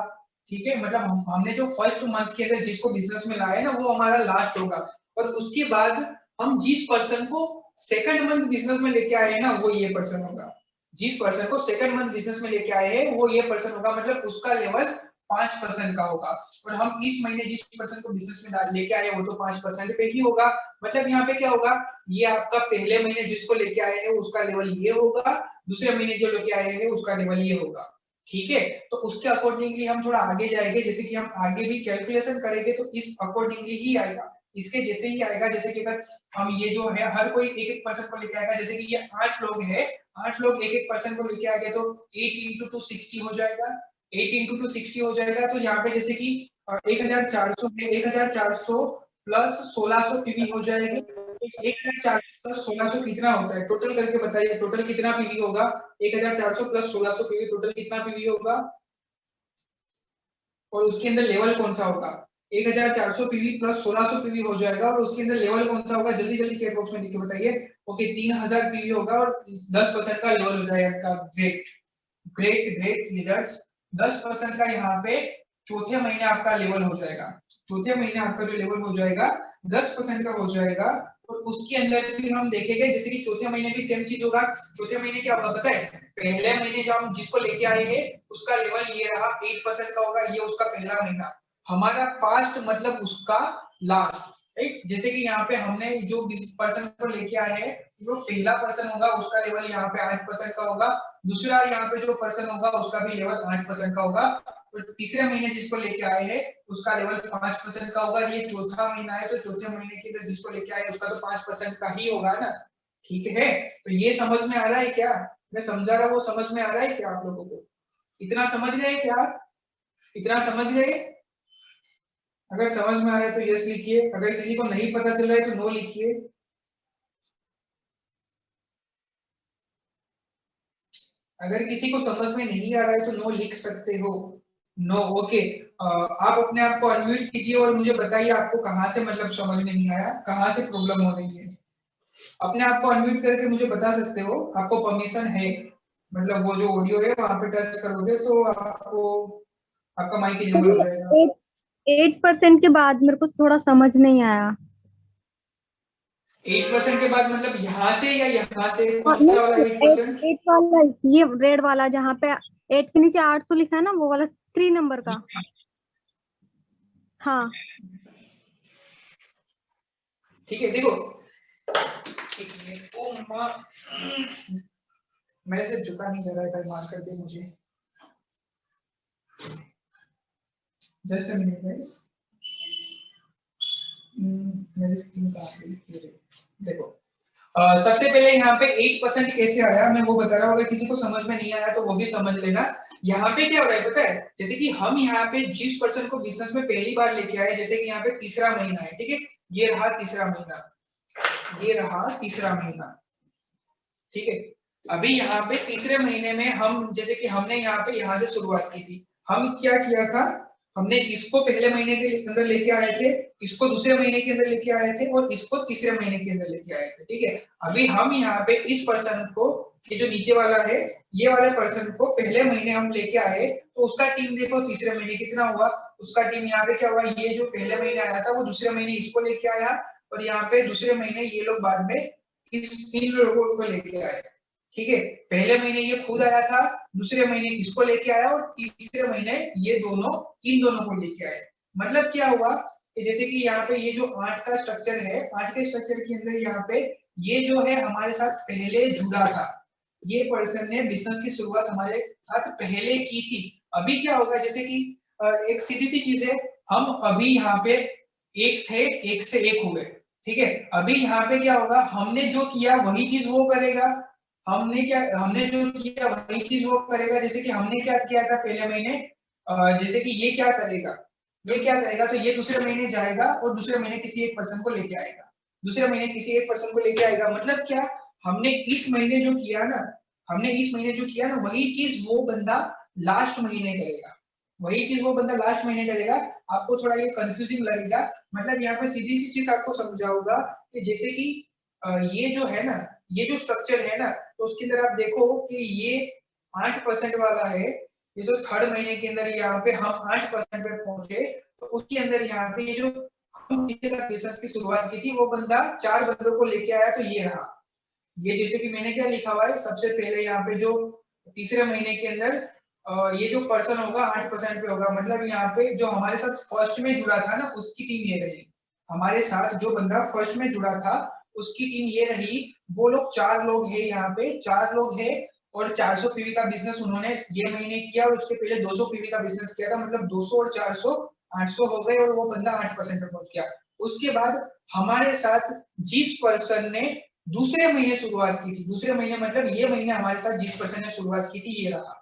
ठीक है, मतलब हमने जो फर्स्ट मंथ के अंदर जिसको बिजनेस में लाया है ना, वो हमारा लास्ट होगा, और उसके बाद हम जिस पर्सन को सेकंड मंथ बिजनेस में लेके आए हैं ना, वो ये पर्सन होगा। जिस पर्सन को सेकंड मंथ बिजनेस में लेके आए हैं वो ये पर्सन होगा, मतलब उसका लेवल 5% का होगा। और हम इस महीने जिस पर्सन को बिजनेस में लेके आए वो तो 5% पे ही होगा। मतलब यहाँ पे क्या होगा, ये आपका पहले महीने जिसको लेके आए हैं उसका लेवल ये होगा, दूसरे महीने जो लेके आए हैं उसका लेवल ये होगा। ठीक है, तो उसके अकॉर्डिंगली हम थोड़ा आगे जाएंगे, जैसे कि हम आगे भी कैलकुलेशन करेंगे तो इस अकॉर्डिंगली ही आएगा, इसके जैसे ही आएगा। जैसे कि अगर हम ये जो है हर कोई एक एक पर्सन को लेके आएगा, जैसे कि ये 8 लोग हैं, 8 लोग एक एक पर्सन को लेके आ गए तो 8 into 2 60 हो जाएगा, 8 into 2 60 हो जाएगा। तो यहाँ पे जैसे कि 1400 है, 1400 प्लस 1600 पीवी हो जाएगी। 1400 प्लस 1600 कितना होता है, टोटल करके बताइए, टोटल कितना पीवी होगा? 1400 प्लस 1600 पीवी, टोटल कितना पीवी होगा? और उसके अंदर लेवल कौन सा होगा? 1400 पीवी प्लस 1600 पीवी हो जाएगा, और उसके अंदर लेवल कौन सा होगा? जल्दी जल्दी चैट बॉक्स में लिख के बताइए। ओके, 3000 पीवी होगा और 10% का लेवल हो जाएगा। ग्रेट ग्रेट ग्रेट लीडर्स, 10% का यहाँ पे चौथे महीने आपका लेवल हो जाएगा। चौथे महीने आपका जो लेवल हो जाएगा 10% का हो जाएगा। और उसके अंदर भी हम देखेंगे, जैसे कि चौथे महीने भी सेम चीज होगा। चौथे महीने क्या होगा पता है? पहले महीने जो हम जिसको लेके आए हैं उसका लेवल ये रहा, 8% का होगा, ये उसका पहला महीना। हमारा पास्ट मतलब उसका लास्ट, राइट? जैसे कि यहाँ पे हमने जो पर्सन को लेके आए हैं, जो पहला पर्सन होगा उसका लेवल यहाँ पे 8% का होगा, दूसरा यहाँ पे जो पर्सन होगा उसका भी लेवल 8% का होगा, और तीसरे महीने जिसको लेके आए हैं उसका लेवल 5% का होगा। ये चौथा महीना है, तो चौथे महीने के अंदर जिसको लेके आए उसका तो 5% का ही होगा ना। ठीक है, तो ये समझ में आ रहा है क्या? मैं समझा रहा, वो समझ में आ रहा है क्या आप लोगों को? इतना समझ गए क्या? इतना समझ गए? अगर समझ में आ रहा है तो यस लिखिए, अगर किसी को नहीं पता चल रहा है तो नो लिखिए। अगर किसी को समझ में नहीं आ रहा है तो नो लिख सकते हो। No, okay. आप अपने आप को अनम्यूट कीजिए और मुझे बताइए आपको कहां से मतलब समझ में नहीं आया, कहां से प्रॉब्लम हो रही है। अपने आप को अनम्यूट करके मुझे बता सकते हो, आपको परमिशन है। मतलब वो जो ऑडियो है वहां पे टच करोगे तो आपको आपका माइक इनेबल हो जाएगा। 8% के बाद मेरे को थोड़ा समझ नहीं आया। 8% के बाद मतलब यहाँ से या यहाँ से, हाँ, कौन सा वाला नहीं, 8%? 8 वाला, ये रेड वाला जहाँ पे 8 के नीचे 800 लिखा है ना, वो वाला 3 नंबर का। हाँ। ठीक है, देखो एक मिनट, ओ माँ, मेरे से झुका नहीं जा रहा है, माफ कर दे मुझे, जस्ट अ मिनट गाइस। मेरी स्क्रीन कहाँ गई? देखो, सबसे पहले यहाँ पे 8% कैसे आया मैं वो बता रहा हूँ, अगर किसी को समझ में नहीं आया तो वो भी समझ लेना। यहाँ पे क्या हो रहा है पता है? जैसे कि हम यहाँ पे जिस पर्सन को बिजनेस में पहली बार लेके आए, जैसे कि यहाँ पे तीसरा महीना है, ठीक है, ये रहा तीसरा महीना, ये रहा तीसरा महीना, ठीक है। अभी यहाँ पे तीसरे महीने में हम, जैसे कि हमने यहाँ पे यहाँ से शुरुआत की थी, हम क्या किया था, हमने इसको पहले महीने के अंदर लेके आए थे, इसको दूसरे महीने के अंदर लेके आए थे, और इसको तीसरे महीने के अंदर लेके आए थे, ठीक है। अभी हम यहाँ पे इस पर्सन को, ये जो नीचे वाला है, ये वाले पर्सन को पहले महीने हम लेके आए, तो उसका टीम देखो तीसरे महीने कितना हुआ, उसका टीम यहाँ पे क्या हुआ, ये जो पहले महीने आया था वो दूसरे महीने इसको लेके आया, और यहाँ पे दूसरे महीने ये लोग बाद में इन लोगों को लेके आए, ठीक है। पहले महीने ये खुद आया था, दूसरे महीने इसको लेके आया, और तीसरे महीने ये दोनों इन दोनों को लेके आए। मतलब क्या हुआ कि जैसे कि यहाँ पे ये जो 8 का स्ट्रक्चर है, 8 के स्ट्रक्चर के अंदर यहाँ पे ये जो है हमारे साथ पहले जुड़ा था, ये पर्सन ने बिजनेस की शुरुआत हमारे साथ पहले की थी। अभी क्या होगा, जैसे कि एक सीधी सी चीज है, हम अभी यहाँ पे एक थे, एक से एक हो गए, ठीक है। अभी यहाँ पे क्या होगा, हमने जो किया वही चीज वो करेगा, हमने जो किया वही चीज वो करेगा। जैसे कि हमने क्या किया था पहले महीने, जैसे कि ये क्या करेगा, ये क्या करेगा, तो ये दूसरे महीने जाएगा और दूसरे महीने किसी एक पर्सन को लेके आएगा, दूसरे महीने किसी एक पर्सन को लेके आएगा। मतलब क्या, हमने इस महीने जो किया ना, हमने इस महीने जो किया ना वही चीज वो बंदा लास्ट महीने करेगा, वही चीज वो बंदा लास्ट महीने करेगा। आपको थोड़ा ये कंफ्यूजिंग लगेगा, मतलब यहाँ पे सीधी सी चीज आपको समझाऊंगा कि जैसे कि ये जो है ना, ये जो स्ट्रक्चर है ना, तो उसके अंदर आप देखो कि ये 8% वाला है, ये जो थर्ड महीने के अंदर यहाँ पे हम 8% पे पहुंचे, तो उसके अंदर यहाँ पे ये जो हम जिसके साथ बिजनेस की शुरुआत की थी वो बंदा 4 बंदों को लेके आया, तो ये रहा। ये जैसे कि मैंने क्या लिखा हुआ है, सबसे पहले यहाँ पे जो तीसरे महीने के अंदर ये जो पर्सन होगा 8% पे होगा, मतलब यहाँ पे जो हमारे साथ फर्स्ट में जुड़ा था ना उसकी टीम ये रही। हमारे साथ जो बंदा फर्स्ट में जुड़ा था उसकी टीम ये रही। वो लोग 4 लोग हैं, यहाँ पे 4 लोग हैं और 400 पीवी का बिजनेस उन्होंने ये महीने किया और उसके पहले 200 पीवी का बिजनेस किया था, मतलब 200 और 400 800 हो गए और वो बंदा 8% पे पहुंच गया। उसके बाद हमारे साथ जिस पर्सन ने दूसरे महीने शुरुआत की थी, दूसरे महीने मतलब ये महीने हमारे साथ जिस पर्सन ने शुरुआत की थी ये रहा।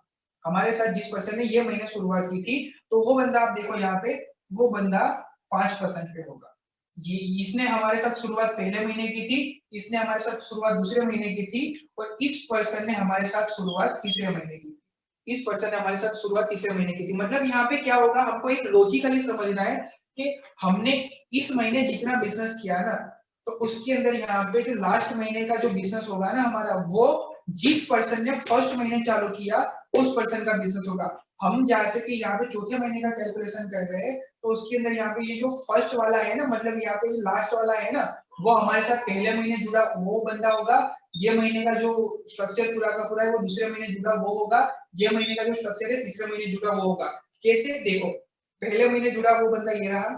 हमारे साथ जिस पर्सन ने ये महीने शुरुआत की थी, तो वो बंदा आप देखो यहाँ पे, वो बंदा 5% पे होगा। ये इसने हमारे साथ शुरुआत पहले महीने की थी, इसने हमारे साथ शुरुआत दूसरे महीने की थी और इस पर्सन ने हमारे साथ शुरुआत तीसरे महीने की। इस पर्सन ने हमारे साथ शुरुआत तीसरे महीने की थी। मतलब यहाँ पे क्या होगा, हमको एक लॉजिकली समझना है कि हमने इस महीने जितना बिजनेस किया ना, तो उसके अंदर यहाँ पे जो लास्ट महीने का जो बिजनेस होगा ना हमारा, वो जिस पर्सन ने फर्स्ट महीने चालू किया उस पर्सन का बिजनेस होगा। हम जैसे कि यहाँ पे चौथे महीने का कैलकुलेशन कर रहे हैं, तो उसके अंदर यहाँ पे ये जो फर्स्ट वाला है ना, मतलब यहाँ पे लास्ट वाला है ना, वो हमारे साथ पहले महीने जुड़ा वो बंदा होगा। ये महीने का जो स्ट्रक्चर पूरा का पूरा है वो दूसरे महीने जुड़ा वो होगा। ये महीने का जो स्ट्रक्चर है तीसरे महीने जुड़ा वो होगा। कैसे देखो, पहले महीने जुड़ा वो बंदा ये रहा,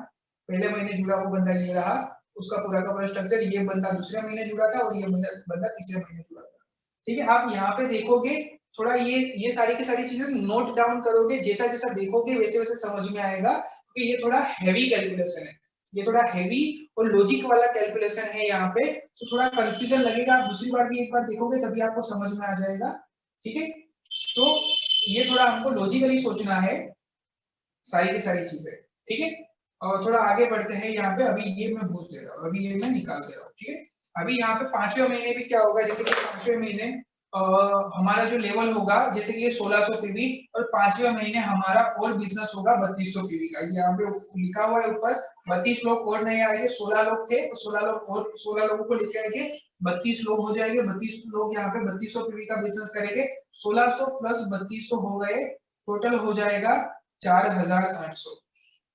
पहले महीने जुड़ा वो बंदा ये रहा, उसका पूरा का पूरा स्ट्रक्चर। ये बंदा दूसरे महीने जुड़ा था और ये बंदा तीसरे महीने जुड़ा था। ठीक है, आप यहाँ पे देखोगे थोड़ा ये सारी की सारी चीजें नोट डाउन करोगे, जैसा जैसा देखोगे वैसे वैसे समझ में आएगा कि ये थोड़ा हैवी कैलकुलेशन है, ये थोड़ा हैवी और लॉजिक वाला कैलकुलेशन है यहाँ पे। तो थोड़ा कंफ्यूजन लगेगा, आप दूसरी बार भी एक बार देखोगे तभी आपको समझ में आ जाएगा। ठीक है, तो ये थोड़ा हमको लॉजिकली सोचना है सारी की सारी चीजें। ठीक है, और थोड़ा आगे बढ़ते हैं यहाँ पे। अभी ये मैं भूल दे रहा हूँ, अभी ये मैं निकाल दे रहा हूँ। ठीक है, अभी यहाँ पे 5वें महीने भी क्या होगा, जैसे कि 5वें महीने हमारा जो लेवल होगा, जैसे कि ये 1600 पीवी और 5वें महीने हमारा और बिजनेस होगा 3200 पीवी का। यहाँ पे लिखा हुआ है ऊपर 32 लोग और नहीं आएंगे, 16 लोग थे तो 16 लोग और 16 लोगों को लेके आएंगे, 32 लोग हो जाएंगे। 32 लोग यहाँ पे 3200 पीवी का बिजनेस करेंगे। 1600 प्लस 3200 हो गए, टोटल हो जाएगा 4800।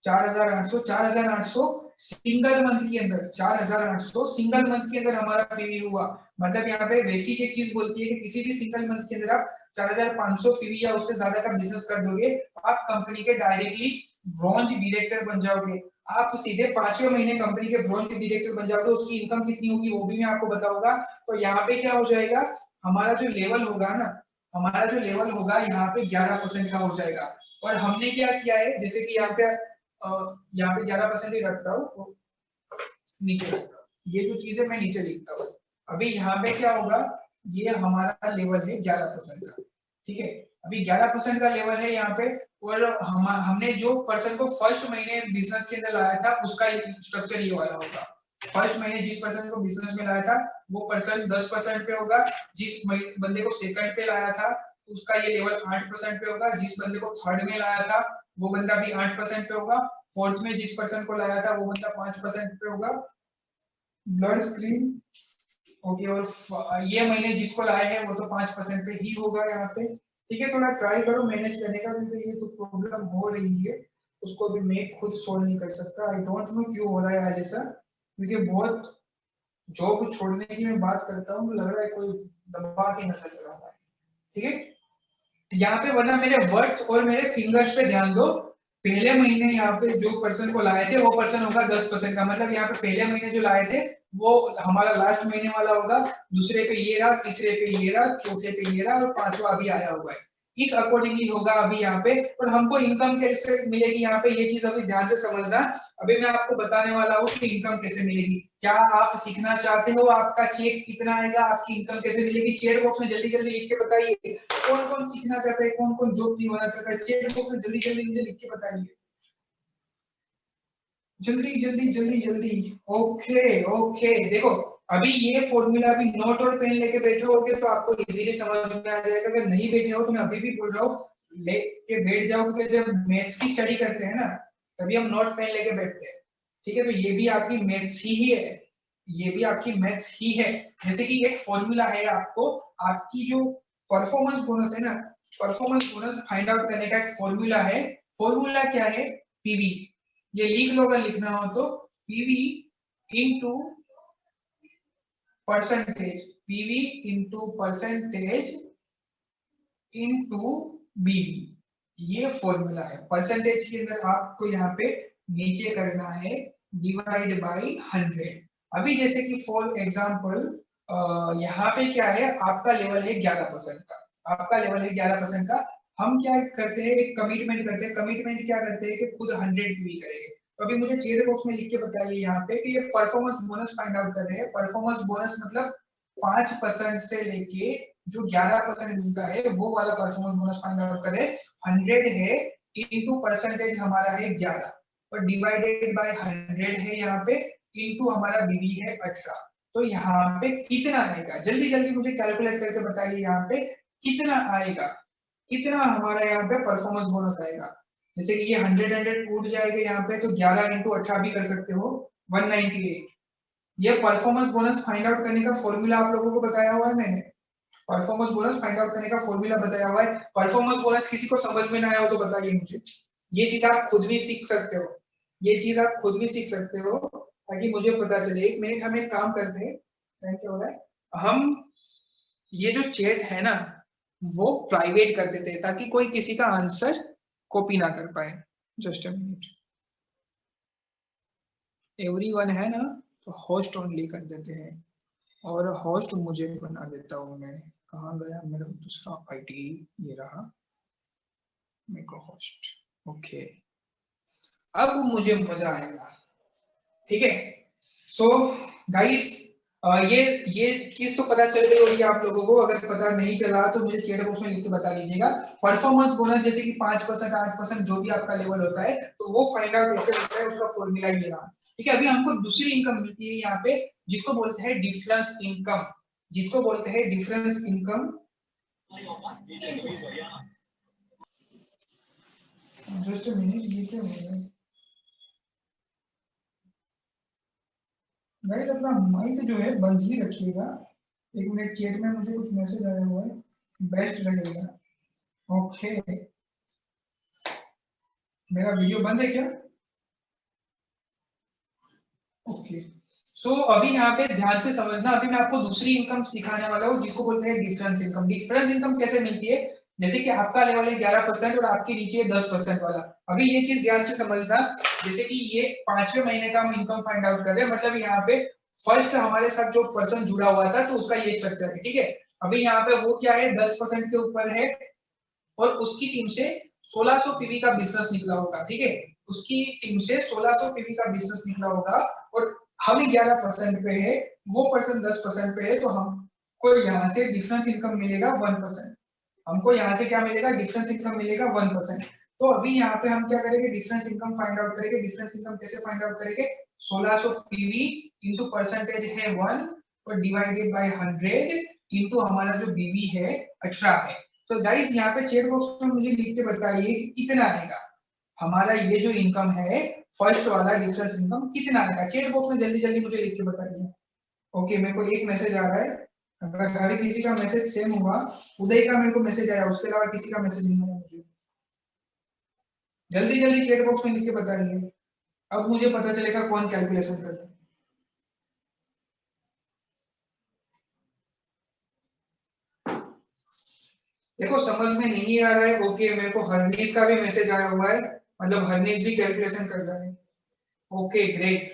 4800 4800 सिंगल मंथ के अंदर, 4800 सिंगल मंथ के अंदर हमारा पीवी हुआ। मतलब यहाँ पे वेस्टिज एक चीज बोलती है कि किसी भी सिंगल मंथ के अंदर आप 4500 पीवी या उससे ज्यादा का बिजनेस कर दोगे, आप कंपनी के डायरेक्टली ब्रॉन्ज डायरेक्टर बन जाओगे। आप सीधे 5वें महीने कंपनी के ब्रॉन्ज डायरेक्टर बन जाओगे। उसकी इनकम कितनी होगी वो भी मैं आपको बताऊंगा। तो यहाँ पे क्या हो जाएगा, हमारा जो लेवल होगा ना, हमारा जो लेवल होगा यहाँ पे 11% का हो जाएगा। और हमने क्या किया है, जैसे कि यहाँ पे 11% ही रखता हूँ, नीचे रखता हूँ ये जो चीजें मैं नीचे लिखता हूँ। अभी यहाँ पे क्या होगा, ये हमारा लेवल है 11% का। ठीक है, अभी 11% का लेवल है यहाँ पे। और हमने जो पर्सन को फर्स्ट महीने बिजनेस के अंदर लाया था उसका स्ट्रक्चर ये वाला होगा। फर्स्ट महीने जिस पर्सन को बिजनेस में लाया था वो पर्सन 10% पे होगा। जिस बंदे को सेकंड पे लाया था उसका ये लेवल 8% पे होगा। जिस बंदे को थर्ड में लाया था वो बंदा भी 8% पे होगा। फोर्थ में जिस पर्सन को लाया था वो बंदा 5% पे होगा। ब्लड स्क्रीन ओके, और ये महीने जिसको लाए हैं वो तो 5% पे ही होगा यहाँ पे। ठीक है, थोड़ा ट्राई करो मैनेज करने का, क्योंकि ये तो प्रॉब्लम हो रही है, उसको भी मैं खुद सोल्व नहीं कर सकता। आई डोंट नो क्यों हो रहा है आज ऐसा, क्योंकि बहुत जॉब छोड़ने की मैं बात करता हूँ लग रहा है कोई दबा के नजर लगा रहा है। ठीक है, यहाँ पे वरना मेरे वर्ड्स और मेरे फिंगर्स पे ध्यान दो। पहले महीने यहाँ पे जो पर्सन को लाए थे वो पर्सन होगा 10% का, मतलब यहाँ पे पहले महीने जो लाए थे वो हमारा लास्ट महीने वाला होगा। दूसरे पे ये रहा, तीसरे पे ये रहा, चौथे पे ये रहा और पांचवा अभी आया हुआ है। इस अकॉर्डिंगली होगा अभी यहाँ पे। और हमको इनकम कैसे मिलेगी यहाँ पे, ये चीज अभी ध्यान से समझना। अभी मैं आपको बताने वाला हूँ कि इनकम कैसे मिलेगी। क्या आप सीखना चाहते हो आपका चेक कितना आएगा, आपकी इनकम कैसे मिलेगी? चैट बॉक्स में जल्दी जल्दी लिख के बताइए। कौन कौन सीखना चाहता है, कौन कौन जॉब नहीं होना चाहता है, चैट बॉक्स में जल्दी जल्दी मुझे लिख के बताइए, जल्दी जल्दी जल्दी जल्दी। ओके ओके, देखो अभी ये फॉर्मूला अभी नोट और पेन लेके बैठे होगे तो आपको इजीली समझ में आ जाएगा। अगर नहीं बैठे हो तो मैं अभी भी बोल रहा हूँ लेके बैठ जाओ, क्योंकि जब मैथ्स की स्टडी करते हैं ना तभी हम नोट पेन लेके बैठते हैं। ठीक है, तो ये भी आपकी मैथ्स ही है, ये भी आपकी मैथ्स ही है। जैसे कि एक फॉर्मूला है, आपको आपकी जो परफॉर्मेंस बोनस है ना, परफॉर्मेंस बोनस फाइंड आउट करने का एक फॉर्मूला है। फॉर्मूला क्या है? पीवी। ये लिख लो अगर लिखना हो तो, PV into percentage, PV into percentage into बीवी, ये फॉर्मूला है। परसेंटेज के अंदर आपको यहाँ पे नीचे करना है डिवाइड बाय 100। अभी जैसे कि फॉर एग्जांपल यहाँ पे क्या है, आपका लेवल है 11% का, आपका लेवल है 11% का। हम क्या करते हैं, एक कमिटमेंट करते हैं। कमिटमेंट क्या करते हैं कि खुद 100 पीवी करेंगे। तो अभी मुझे चेयर बॉक्स में लिख के बताइए यहाँ पे कि ये परफॉर्मेंस बोनस फाइंड आउट कर रहे हैं। परफॉर्मेंस बोनस मतलब 5% से लेके जो 11% मिलता है वो वाला परफॉर्मेंस बोनस फाइंड आउट करें। 100 है इनटू परसेंटेज हमारा है 11 और डिवाइडेड बाय 100 है यहाँ पे, इनटू हमारा बीवी है 18। तो यहाँ पे कितना आएगा, जल्दी जल्दी मुझे कैलकुलेट करके बताइए यहाँ पे कितना आएगा, कितना हमारा यहाँ पे परफॉर्मेंस बोनस आएगा। जैसे कि ये 100 कूट जाएगा यहाँ पे, तो 11 इंटू 18 भी कर सकते हो, 198। ये परफॉर्मेंस बोनस फाइंड आउट करने का फॉर्मूला आप लोगों को बताया हुआ है मैंने। परफॉर्मेंस बोनस फाइंड आउट करने का फॉर्मूला बताया हुआ है। परफॉर्मेंस बोनस किसी को समझ में ना आया हो तो बताइए मुझे। ये चीज आप खुद भी सीख सकते हो, ये चीज आप खुद भी सीख सकते हो ताकि मुझे पता चले। 1 मिनट हम एक काम करते हैं, क्या हो रहा है, हम ये जो चैट है ना वो प्राइवेट कर देते हैं ताकि कोई किसी का आंसर कॉपी ना कर पाए। जस्ट अ मिनट, एवरीवन है ना, तो होस्ट ओनली कर देते हैं और होस्ट मुझे बना देता हूँ मैं। कहाँ गया मेरा दूसरा आईडी, ये रहा मेरे होस्ट। ओके, अब मुझे मजा आएगा। ठीक है, सो गाइस ये चीज तो पता चल गई होगी आप लोगों को। अगर पता नहीं चला तो मुझे चैट बॉक्स में लिख के बता दीजिएगा। परफॉर्मेंस बोनस जैसे कि 5%, 8% जो भी आपका लेवल होता है तो वो फाइंड आउट कैसे होता है, उसका फॉर्मूला ये रहा। ठीक है, अभी हमको दूसरी इनकम मिलती है यहाँ पे जिसको बोलते हैं डिफरेंस इनकम, जिसको बोलते हैं difference income. Just a minute, ये क्या हो रहा है गाइस, अपना माइक जो है बंद ही रखिएगा। 1 मिनट, चैट में मुझे कुछ मैसेज आया हुआ है, बेस्ट रहेगा। ओके, मेरा वीडियो बंद है क्या? ओके, सो अभी यहाँ पे ध्यान से समझना। अभी मैं आपको दूसरी इनकम सिखाने वाला हूँ जिसको बोलते हैं डिफरेंस इनकम। डिफरेंस इनकम कैसे मिलती है, जैसे कि आपका लेवल है 11% और आपके नीचे है 10% वाला। अभी ये चीज ध्यान से समझना, जैसे कि ये 5वें महीने का हम इनकम फाइंड आउट कर रहे हैं, मतलब यहाँ पे फर्स्ट हमारे साथ जो पर्सन जुड़ा हुआ था तो उसका ये स्ट्रक्चर है। ठीक है, अभी यहाँ पे वो क्या है, 10% के ऊपर है और उसकी टीम से 1600 पीवी का बिजनेस निकला होगा। ठीक है, उसकी टीम से 1600 पीवी का बिजनेस निकला होगा और हम 11% पे है, वो पर्सन 10% पे है, तो हमको यहाँ से डिफरेंस इनकम मिलेगा 1%। हमको यहाँ से क्या मिलेगा, डिफरेंस इनकम मिलेगा 1%। तो अभी यहाँ पे हम क्या करेंगे, डिफरेंस इनकम फाइंड आउट करेंगे। डिफरेंस इनकम कैसे फाइंड आउट करेंगे, 1600 पीवी इंटू परसेंटेज है 1 और डिवाइडेड बाय 100 इंटू हमारा जो बीवी है 18 है। तो गाइस यहाँ पे चैट बॉक्स में मुझे लिख के बताइए कि कितना आएगा हमारा ये जो इनकम है, फर्स्ट वाला डिफरेंस इनकम कितना आएगा। चैट बॉक्स में जल्दी जल्दी मुझे लिख के बताइए। ओके, मेरे को एक मैसेज आ रहा है, अगर घर किसी का मैसेज सेम हुआ, उदय का मेरे को मैसेज आया, उसके अलावा किसी का मैसेज नहीं आया मुझे। जल्दी जल्दी चैट बॉक्स में लिख के बताइए, अब मुझे पता चलेगा कौन कैलकुलेशन करता है। देखो समझ में नहीं आ रहा है, ओके, मेरे को हरनीस का भी मैसेज आया हुआ है, मतलब हरनीस भी कैलकुलेशन कर रहा है। ओके ग्रेट,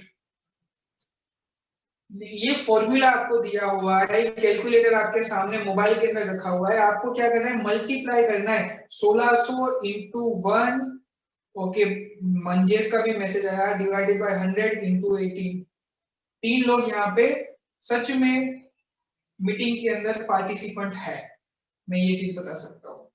ये फॉर्मूला आपको दिया हुआ है, कैलकुलेटर आपके सामने मोबाइल के अंदर रखा हुआ है। आपको क्या करना है, मल्टीप्लाई करना है 1600 इंटू 1। ओके, मंजेश का भी मैसेज आया, डिवाइडेड बाय 100 इंटू 18। 3 लोग यहाँ पे सच में मीटिंग के अंदर पार्टिसिपेंट है, मैं ये चीज बता सकता हूँ।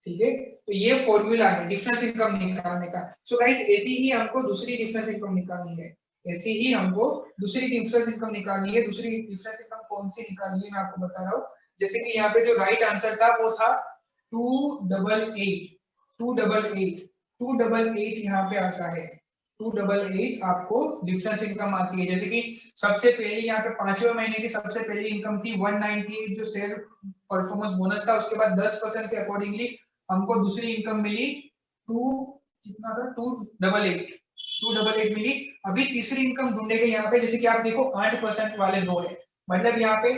ठीक है, तो ये फॉर्मूला है डिफरेंस इनकम निकालने का। सो गाइस ऐसी ही हमको दूसरी डिफरेंस इनकम निकालनी है, ऐसी ही हमको दूसरी डिफरेंस इनकम निकालनी है। दूसरी डिफरेंस इनकम कौन सी निकालनी है मैं आपको बता रहा हूँ। जैसे कि यहाँ पे जो राइट आंसर था वो था 288 288 288 यहाँ पे आता है। 288 आपको डिफरेंस इनकम आती है। जैसे कि सबसे पहले यहाँ पे 5वें महीने की सबसे पहली इनकम थी 198 जो शेयर परफॉर्मेंस बोनस था। उसके बाद 10% के अकॉर्डिंगली हमको दूसरी इनकम मिली 2 कितना था 288 मिली। अभी तीसरी इनकम ढूंढेंगे यहाँ पे। जैसे कि आप देखो 8% वाले दो है, मतलब यहाँ पे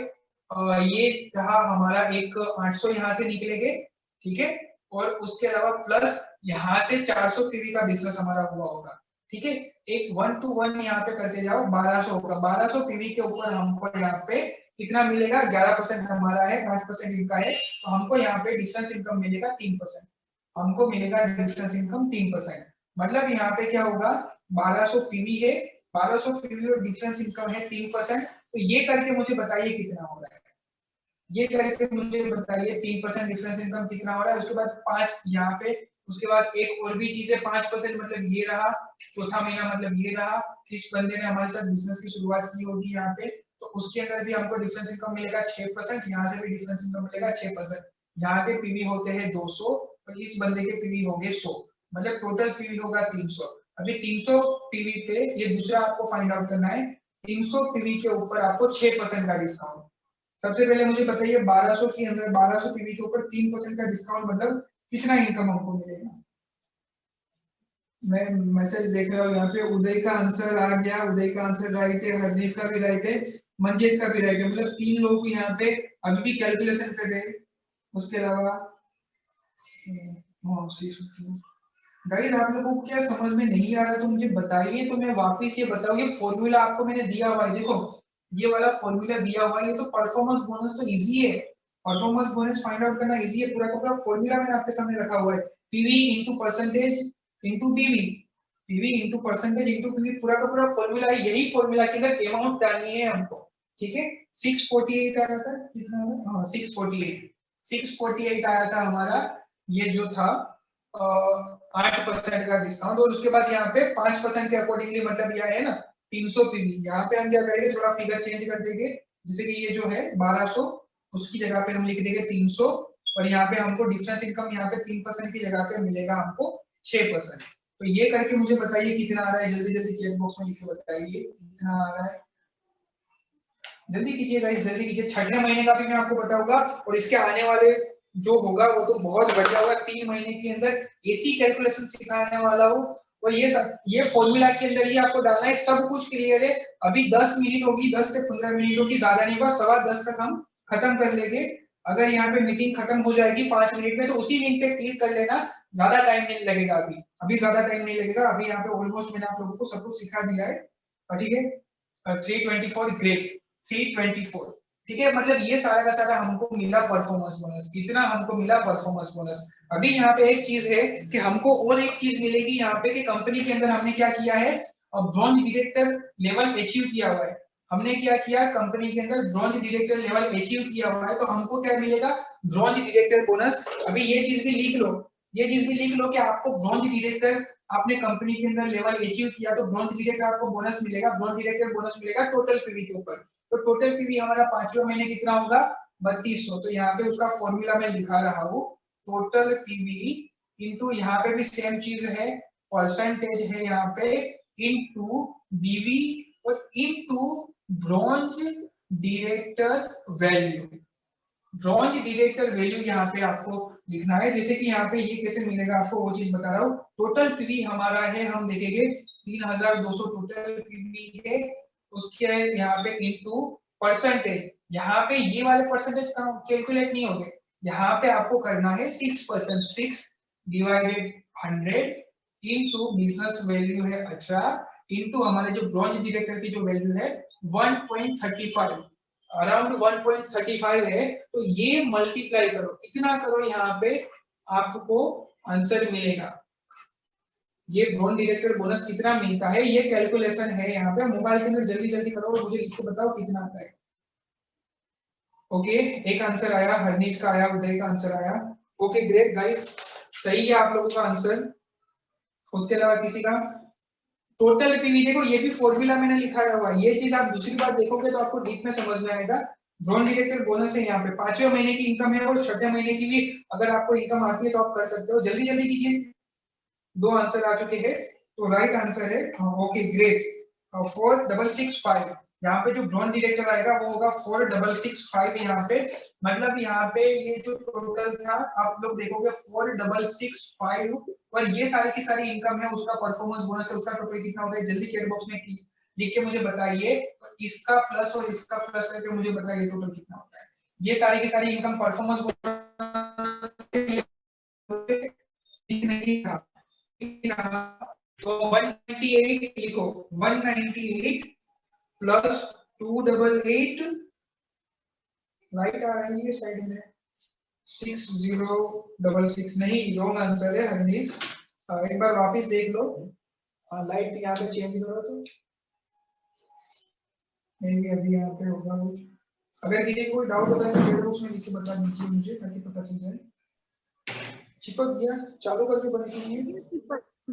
ये रहा हमारा एक 800 यहाँ से निकलेंगे, ठीक है, और उसके अलावा प्लस यहाँ से 400 पीवी का बिजनेस हमारा हुआ होगा, ठीक है। एक 1 to 1 यहाँ पे करते जाओ, 1200 होगा। 1200 पीवी के ऊपर हमको यहाँ पे कितना मिलेगा, 11% हमारा है, 8% इनका है, तो हमको यहाँ पे डिफरेंस इनकम मिलेगा 3%। हमको मिलेगा डिफरेंस इनकम 3%। मतलब यहाँ पे क्या होगा, 1200 पीवी है, 1200 पीवी और डिफरेंस इनकम है 3%। तो ये करके मुझे बताइए कितना हो रहा है, ये करके मुझे बताइए 3% डिफरेंस इनकम कितना हो रहा है। उसके बाद 5 यहाँ पे, उसके बाद एक और भी चीज है 5%, मतलब ये रहा चौथा महीना, मतलब ये रहा। इस बंदे ने हमारे साथ बिजनेस की शुरुआत की होगी यहाँ पे, तो उसके अंदर भी हमको डिफरेंस इनकम मिलेगा 6%। यहाँ से भी डिफरेंस इनकम मिलेगा 6%। यहाँ के पीवी होते हैं 200 और इस बंदे के पीवी हो गए 100, मतलब टोटल पीवी होगा 300। अभी 300 पीवी पे ये दूसरा आपको फाइंड आउट करना है। 300 पीवी के ऊपर आपको 6% का डिस्काउंट। सबसे पहले मुझे बताइए 1200 के अंदर 1200 पीवी के ऊपर 3% का डिस्काउंट, मतलब कितना इनकम हमको मिलेगा। मैं मैसेज देख रहा हूँ यहाँ पे, उदय का आंसर आ गया, उदय का आंसर राइट है, हरनीश का भी राइट है, मंजेश का भी राइट है। मतलब 3 लोग यहाँ पे अभी भी कैलकुलेशन कर रहे हैं। उसके अलावा गाइस आप लोगों को क्या समझ में नहीं आ रहा तो मुझे बताइए, तो मैं वापस ये बताऊँ। ये फॉर्मूला आपको मैंने दिया हुआ है, देखो ये वाला फॉर्मूला दिया हुआ है। ये तो परफॉर्मेंस बोनस तो इजी है, परफॉर्मेंस बोनस फाइंड आउट करना इजी है। पूरा का पूरा फॉर्मूला मैंने आपके सामने रखा हुआ है, PV into percentage into PV, PV into percentage into PV, पूरा का पूरा फॉर्मूला है। यही फॉर्मूला के अंदर अमाउंट डालनी है हमको, ठीक है। 648 आया था, कितना है, हाँ 648 आया था हमारा, ये जो था 8% का डिस्काउंट। और उसके बाद यहाँ पे 5% के अकॉर्डिंगली, मतलब यह है ना 300 पीवी। यहाँ पे हम क्या करेंगे, थोड़ा फिगर चेंज कर देंगे। जैसे कि ये जो है 1200, उसकी जगह पे हम लिख देंगे 300, और यहाँ पे हमको डिफरेंस इनकम यहाँ पे 3% की जगह पे मिलेगा हमको 6%। तो ये करके मुझे बताइए कितना आ रहा है, जल्दी जल्दी चैट बॉक्स में लिख के बताइए कितना आ रहा है। जल्दी कीजिए गाइस, जल्दी कीजिए। छठे महीने का भी मैं आपको बताऊंगा, और इसके आने वाले जो होगा वो तो बहुत बढ़िया होगा। 3 महीने के अंदर ऐसी कैलकुलेशन सिखाने वाला हूँ, और ये फॉर्मूला के अंदर ही आपको डालना है। सब कुछ क्लियर है। अभी 10 मिनट होगी, 10 से 15 मिनट होगी, ज्यादा नहीं होगा, 10:15 तक हम खत्म कर लेंगे। अगर यहाँ पे मीटिंग खत्म हो जाएगी 5 मिनट में, तो उसी लिंक पे क्लिक कर लेना, ज्यादा टाइम नहीं लगेगा। अभी ज्यादा टाइम नहीं लगेगा। अभी यहाँ पे ऑलमोस्ट मैंने आप लोगों को सब कुछ सिखा दिया है, ठीक है। 324 ग्रेट, 324, ठीक है। मतलब ये सारा का सारा हमको मिला परफॉर्मेंस बोनस, इतना हमको मिला परफॉर्मेंस बोनस। अभी यहाँ पे एक चीज है कि हमको और एक चीज मिलेगी यहाँ पे, कि कंपनी के अंदर हमने क्या किया है, ब्रॉन्ज डायरेक्टर लेवल अचीव किया हुआ है। हमने क्या किया, कंपनी के अंदर ब्रॉन्ज डायरेक्टर लेवल अचीव किया हुआ है, तो हमको क्या मिलेगा, ब्रॉन्ज डायरेक्टर बोनस। अभी ये चीज भी लिख लो, ये चीज भी लिख लो कि आपको ब्रॉन्ज डायरेक्टर, आपने कंपनी के अंदर लेवल अचीव किया तो ब्रॉन्ज डायरेक्टर आपको बोनस मिलेगा। ब्रॉन्ज डायरेक्टर बोनस मिलेगा टोटल पीवी के ऊपर। तो टोटल पीवी हमारा 5वें महीने कितना होगा, 3200। तो यहाँ पे उसका फॉर्मूला मैं लिखा रहा हूँ, टोटल पीवी इनटू, यहाँ पे भी सेम चीज है, परसेंटेज है यहाँ पे, इनटू बीवी और into bronze director value. Bronze director value यहाँ पे आपको लिखना है। जैसे कि यहाँ पे ये कैसे मिलेगा आपको, वो चीज बता रहा हूँ। टोटल पीवी हमारा है, हम देखेंगे 3200 टोटल पीवी है। उसके यहाँ पे इनटू परसेंटेज, यहाँ पे ये वाले परसेंटेज कैलकुलेट नहीं होंगे, यहाँ पे आपको करना है 6%, 6 डिवाइडेड 100 इनटू बिजनेस वैल्यू है 18 इनटू हमारे जो ब्रॉन्ज डायरेक्टर की जो वैल्यू है 1.35, अराउंड 1.35 है। तो ये मल्टीप्लाई करो, इतना करो, यहाँ पे आपको आंसर मिलेगा। ये ब्रॉन्ज डायरेक्टर बोनस कितना मिलता है, ये कैलकुलेशन है यहाँ पे। मोबाइल के अंदर जल्दी जल्दी करो और मुझे इसको बताओ कितना आता है। ओके, एक आंसर आया, हरनीश का आया, उदय का आंसर आया। ओके ग्रेट गाइस, सही है आप लोगों का आंसर। उसके अलावा किसी का, टोटल पीवी देखो, ये भी फॉर्मूला मैंने लिखा हुआ है। ये चीज आप दूसरी बार देखोगे तो आपको डीप में समझ में आएगा। ब्रॉन्ज डायरेक्टर बोनस है यहाँ पे, 5वें महीने की इनकम है, और छठे महीने की भी अगर आपको इनकम आती है तो आप कर सकते हो। जल्दी जल्दी कीजिए, 2 आंसर आ चुके हैं। तो राइट आंसर है ओके ग्रेट 4665। यहाँ पे जो ब्रॉन्ज डिटेक्टर आएगा वो होगा 4665 यहाँ पे। मतलब यहाँ पे ये जो टोटल था आप लोग देखोगे 4665 और ये सारी की सारी इनकम है, उसका परफॉर्मेंस बोनस है, उसका टोटल कितना होता है जल्दी चैट बॉक्स में लिख के मुझे बताइए। इसका प्लस और इसका प्लस करके मुझे बताइए टोटल कितना होता है। ये सारी की सारी इनकम परफॉर्मेंस नहीं था, तो 198 लिखो 198 प्लस 288 लाइट आ रही है साइड में 6066 नहीं रॉन्ग आंसर है हरनीस। एक बार वापस देख लो लाइट यहाँ पे चेंज करो तो नहीं अभी यहाँ पे होगा कुछ। अगर किसी को कोई डाउट होता है तो चैट बॉक्स में लिख के बता दीजिए मुझे ताकि पता चल जाए। चिपक गया चालू करके बंद कीजिए।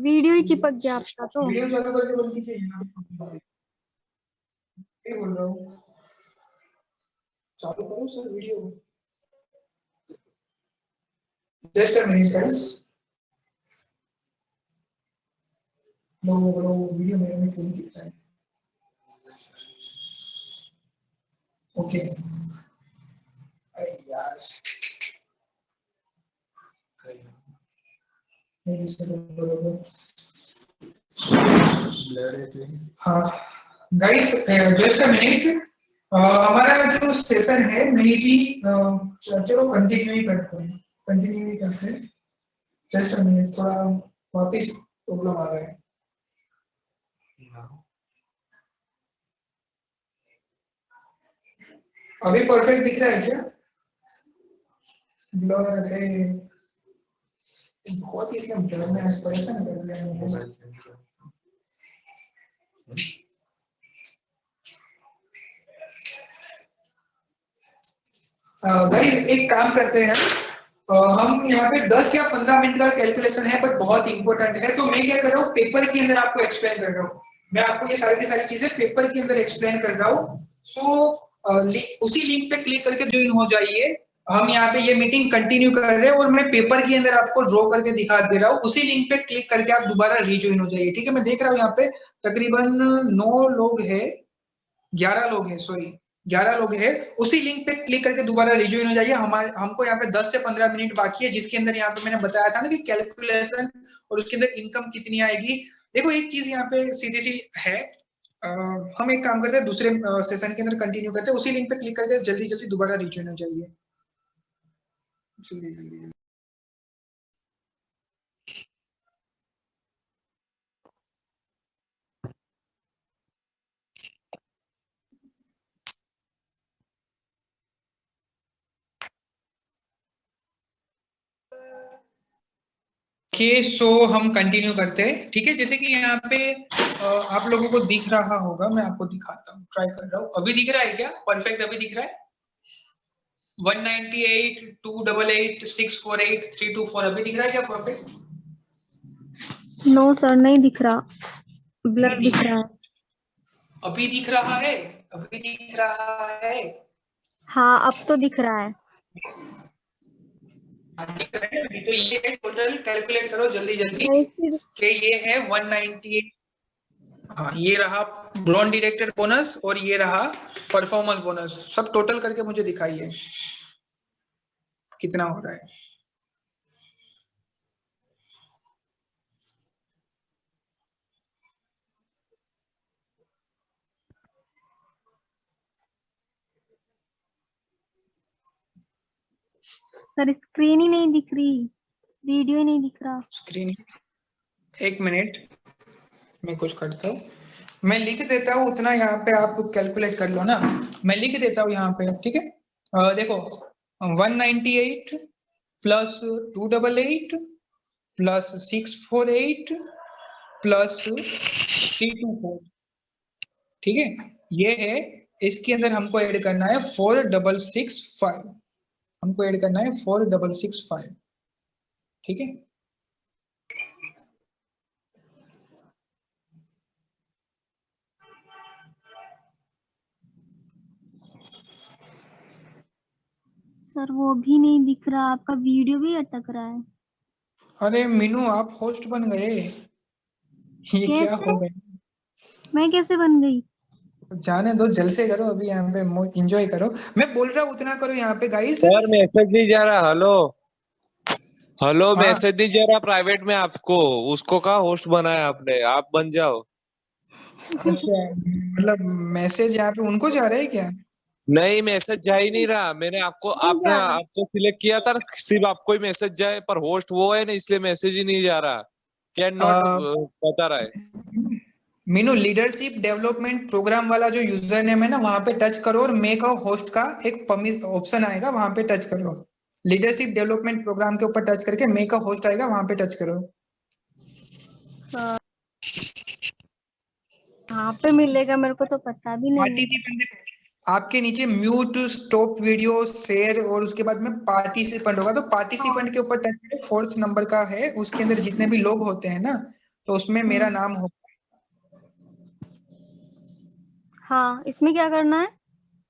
वीडियो ही चिपक गया आपका तो। वीडियो चालू करके बंद कीजिए। क्या बोल रहा हूँ चालू करो sir video. Just a minute guys. Low video मेरे में क्यों दिख रहा है। ओके अरे यार नहीं इस पे हाँ गाइस जस्ट अ मिनट। हमारा जो सेशन है नहीं भी चलो कंटिन्यू ही करते हैं। जस्ट अ मिनट थोड़ा वापस प्रॉब्लम आ रहा है। अभी परफेक्ट दिख रहा है क्या? ब्लर है बहुत ही इसने ब्लर में परेशान कर दिया मुझे। गाइस एक काम करते हैं हम यहाँ पे 10 या 15 मिनट का कैलकुलेशन है बट बहुत इंपॉर्टेंट है, तो मैं क्या कर रहा हूँ पेपर के अंदर आपको एक्सप्लेन कर रहा हूँ। मैं आपको ये सारी की सारी चीजें पेपर के अंदर एक्सप्लेन कर रहा हूँ। सो उसी लिंक पे क्लिक करके ज्वाइन हो जाइए। हम यहाँ पे ये मीटिंग कंटिन्यू कर रहे हैं और मैं पेपर के अंदर आपको ड्रॉ करके दिखा दे रहा हूँ। उसी लिंक पे क्लिक करके आप दोबारा रीज्वाइन हो जाइए। ठीक है, मैं देख रहा हूँ यहाँ पे तकरीबन 9 लोग हैं, 11 लोग हैं, सॉरी 11 लोग हैं। उसी लिंक पे क्लिक करके दोबारा रिज्वाइन हो जाइए। हमको यहाँ पे 10 से 15 मिनट बाकी है, जिसके अंदर यहाँ पे मैंने बताया था ना कि कैलकुलेशन और उसके अंदर इनकम कितनी आएगी। देखो एक चीज यहाँ पे सीधी सी है, हम एक काम करते हैं दूसरे सेशन के अंदर कंटिन्यू करते हैं। उसी लिंक पे क्लिक करके जल्दी जल्दी दोबारा रिज्वाइन हो जाइए। जल्दी जल्दी सो हम कंटिन्यू करते हैं। ठीक है, जैसे कि यहाँ पे आप लोगों को दिख रहा होगा, मैं आपको दिखाता हूँ, ट्राई कर रहा हूँ। अभी दिख रहा है क्या? परफेक्ट अभी दिख रहा है? 198 288 648 324 अभी दिख रहा है क्या परफेक्ट? नो सर नहीं दिख रहा, ब्लर दिख रहा है। अभी दिख रहा है? अभी दिख रहा है? हाँ अब तो दिख रहा है। दिख रहा है अभी तो। ये है टोटल, कैलकुलेट करो जल्दी जल्दी नहीं, कि ये है 198। हाँ ये रहा ब्रॉन्ज डायरेक्टर बोनस और ये रहा परफॉर्मेंस बोनस, सब टोटल करके मुझे दिखाइए कितना हो रहा है। सर स्क्रीन ही नहीं दिख रही, वीडियो ही नहीं दिख रहा। स्क्रीन, एक मिनट मैं कुछ करता हूँ, मैं लिख देता हूँ उतना, यहाँ पे आप कैलकुलेट कर लो ना। मैं लिख देता हूँ यहाँ पे, ठीक है। देखो 198 प्लस 288 प्लस 648 प्लस 324, ठीक है। ये है, इसके अंदर हमको ऐड करना है 4665, हमको ऐड करना है 4665, ठीक है। सर वो भी नहीं दिख रहा, आपका वीडियो भी अटक रहा है। अरे मीनू आप होस्ट बन गए। ये क्या कैसे? हो गया? मैं कैसे बन गई? जाने दो, जलसे करो अभी यहाँ पे, एंजॉय करो। मैं बोल रहा हूँ उतना करो यहाँ पे गाइस। सर मैसेज नहीं जा रहा। हेलो हेलो, हाँ मैसेज नहीं जा रहा प्राइवेट में आपको। उसको कहा होस्ट बनाया आपने, आप बन जाओ। अच्छा, मतलब मैसेज यहाँ पे उनको जा रहा है क्या? नहीं, मैसेज जा ही नहीं रहा। मैंने आपको नहीं आपने जा रहा। आपको सिलेक्ट किया था ना, सिर्फ आपको ही मैसेज जाए, पर होस्ट वो है ना, इसलिए मैसेज ही नहीं जा रहा। कैन नॉट आ, बता रहा है। मीनू, लीडरशिप डेवलपमेंट प्रोग्राम वाला जो यूजर नेम है ना, वहां पे टच करो और मेक अ होस्ट का एक ऑप्शन आएगा, वहां पे टच करो। लीडरशिप डेवलपमेंट प्रोग्राम के ऊपर टच करके मेक अ होस्ट आएगा, वहां पे टच करो। कहाँ पे मिलेगा? मेरे को तो पता भी नहीं है। पार्टिसिपेंट देखो, आपके नीचे म्यूट, स्टॉप वीडियो, शेयर और उसके बाद में पार्टिसिपेंट होगा। तो पार्टिसिपेंट के ऊपर टच करो, 4th नंबर का है, उसके अंदर जितने भी लोग होते हैं ना, तो उसमें मेरा नाम हो। हाँ, इसमें क्या करना है?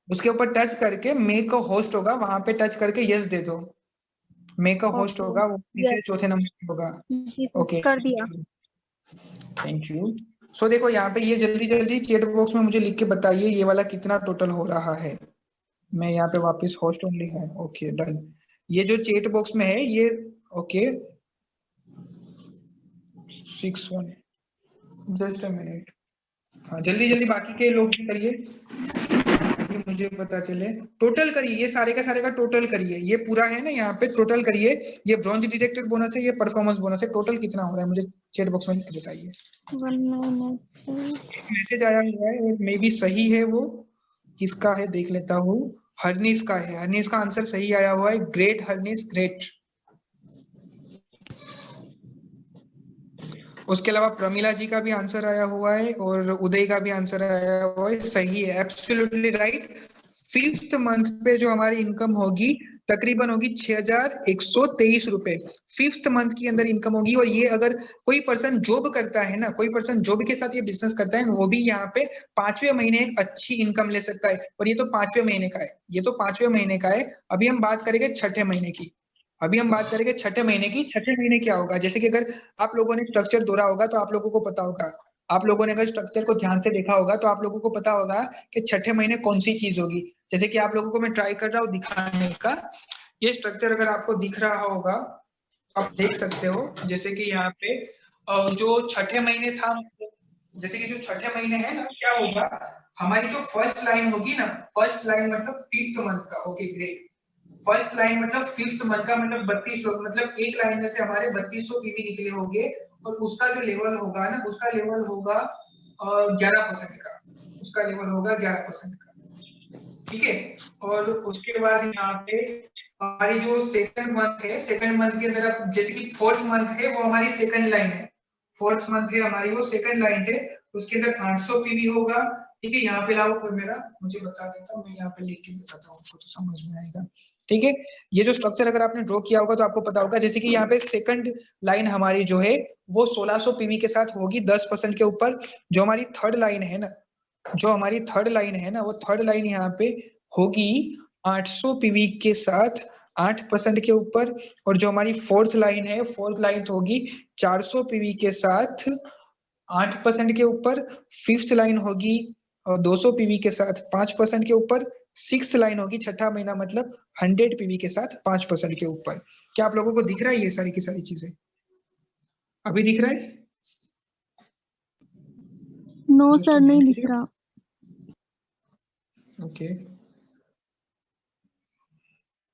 उसके ऊपर टच करके मेक अ होस्ट होगा, वहां पे टच करके यस दे दो। Make a host okay. होगा, वो तीसरे यस। चौथे नंबर पे होगा। जी सर, ओके, कर दिया। Thank you. सो देखो यहाँ पे ये जल्दी जल्दी चैट बॉक्स में मुझे लिख के बताइए ये वाला कितना टोटल हो रहा है। मैं यहाँ पे वापस होस्ट ओनली है, ओके डन। ये जो चैट बॉक्स में है ये, ओके 61, जस्ट अ मिनट। हाँ जल्दी जल्दी बाकी के लोग भी करिए, ताकि मुझे पता चले। टोटल करिए, ये सारे का सारे का टोटल करिए। ये पूरा है ना, यहाँ पे टोटल करिए। ये ब्रॉन्ज डिटेक्टेड बोनस है, ये परफॉर्मेंस बोनस है। टोटल कितना हो रहा है मुझे चैट बॉक्स में लिख के बताइए। 1986। मैसेज आया हुआ है और मे बी सही है वो। किसका है देख लेता हूँ। हरनीस का है, हरनीस का आंसर सही आया हुआ है। Great Harnis, great. उसके अलावा प्रमिला जी का भी आंसर आया हुआ है और उदय का भी आंसर आया हुआ है, सही है, एब्सोल्युटली राइट। 5th मंथ पे जो हमारी इनकम होगी तकरीबन होगी 6,123 रुपए। 5th मंथ के अंदर इनकम होगी। और ये अगर कोई पर्सन जॉब करता है ना, कोई पर्सन जॉब के साथ ये बिजनेस करता है, वो भी यहाँ पे 5वें महीने एक अच्छी इनकम ले सकता है। और ये तो 5वें महीने का है, ये तो 5वें महीने का है। अभी हम बात करेंगे 6ठे महीने की। अभी हम बात करेंगे 6ठे महीने की। 6ठे महीने क्या होगा, जैसे कि अगर आप लोगों ने स्ट्रक्चर दौरा होगा तो आप लोगों को पता होगा। आप लोगों ने अगर स्ट्रक्चर को ध्यान से देखा होगा तो आप लोगों को पता होगा कि 6ठे महीने कौन सी चीज होगी। जैसे कि आप लोगों को मैं ट्राई कर रहा हूँ दिखाने का। ये स्ट्रक्चर अगर आपको दिख रहा होगा, आप देख सकते हो। जैसे कि यहाँ पे जो 6ठे महीने था, जैसे कि जो 6ठे महीने है ना, क्या होगा, हमारी जो फर्स्ट लाइन होगी ना, फर्स्ट लाइन मतलब 5th मंथ का। Okay great. फर्स्ट लाइन मतलब 5th मंथ का, मतलब 32 लोग, मतलब एक लाइन में से हमारे 3200 पीवी निकले होंगे। और उसका जो लेवल होगा ना, उसका लेवल होगा 11% का। उसका लेवल होगा 11% का, ठीक है। और उसके बाद यहाँ पे हमारी जो सेकंड मंथ है, सेकंड मंथ के अंदर आप जैसे कि 4th मंथ है, वो हमारी सेकंड लाइन है। 4th मंथ है हमारी, वो सेकंड लाइन है। उसके अंदर 800 पीवी होगा, ठीक है। यहाँ पे लाओ कोई मेरा, मुझे बता देता हूँ, मैं यहाँ पे लिख के बताता हूँ, आपको तो समझ में आएगा, ठीक है। ये जो स्ट्रक्चर अगर आपने ड्रॉ किया होगा तो आपको पता होगा। जैसे कि यहाँ पे सेकंड लाइन हमारी जो है वो 1600 पीवी के साथ होगी 10% के ऊपर। जो हमारी थर्ड लाइन है ना, जो हमारी थर्ड लाइन है ना, वो थर्ड लाइन यहाँ पे होगी 800 पीवी के साथ 8% के ऊपर। और जो हमारी फोर्थ लाइन है, फोर्थ लाइन होगी 400 पीवी के साथ 8% के ऊपर। फिफ्थ लाइन होगी 200 पीवी के साथ 5% के ऊपर। सिक्स्थ लाइन होगी, छठा महीना मतलब 100 पीवी के साथ 5% के ऊपर। क्या आप लोगों को दिख रहा है ये सारी की सारी चीजें? अभी दिख रहा है? नो सर, नहीं दिख रहा। ओके,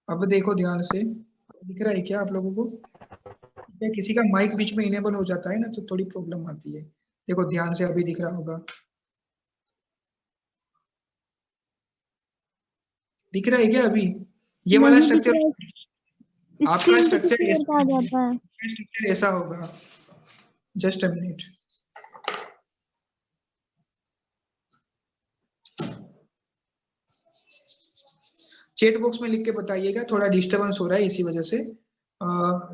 अब देखो ध्यान से, दिख रहा है क्या आप लोगों को? क्या किसी का माइक बीच में इनेबल हो जाता है ना तो थोड़ी प्रॉब्लम आती है। देखो ध्यान से, अभी दिख रहा होगा। दिख रहा है क्या अभी? ये वाला नहीं दिख स्ट्रक्चर, रहा। आपका स्क्रीन पे किस स्ट्रक्चर कलर का आ जाता है? ऐसा होगा। Just a minute. Chat box में लिख के बताइएगा, थोड़ा डिस्टरबेंस हो रहा है इसी वजह से।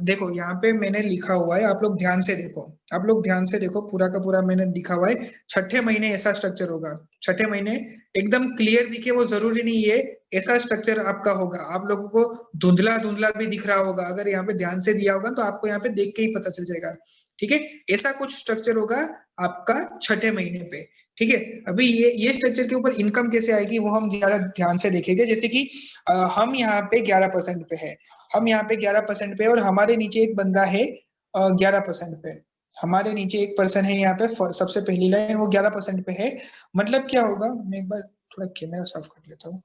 देखो यहाँ पे मैंने लिखा हुआ है, आप लोग ध्यान से देखो, आप लोग ध्यान से देखो, पूरा का पूरा मैंने लिखा हुआ है। 6ठे महीने ऐसा स्ट्रक्चर होगा। 6ठे महीने एकदम क्लियर दिखे वो जरूरी नहीं है ऐसा स्ट्रक्चर आपका होगा। आप लोगों को धुंधला धुंधला भी दिख रहा होगा, अगर यहाँ पे ध्यान से दिया होगा तो आपको यहाँ पे देख के ही पता चल जाएगा। ठीक है, ऐसा कुछ स्ट्रक्चर होगा आपका छठे महीने पे। ठीक है, अभी ये स्ट्रक्चर के ऊपर इनकम कैसे आएगी वो हम ज्यादा ध्यान से देखेंगे। जैसे कि हम यहाँ पे 11% पे है, हम यहाँ पे 11% पे और हमारे नीचे एक बंदा है 11% पे, हमारे नीचे एक पर्सन है यहाँ पे सबसे पहली लाइन, वो 11% पे है। मतलब क्या होगा, मैं एक बार थोड़ा कैमरा साफ कर लेता हूँ।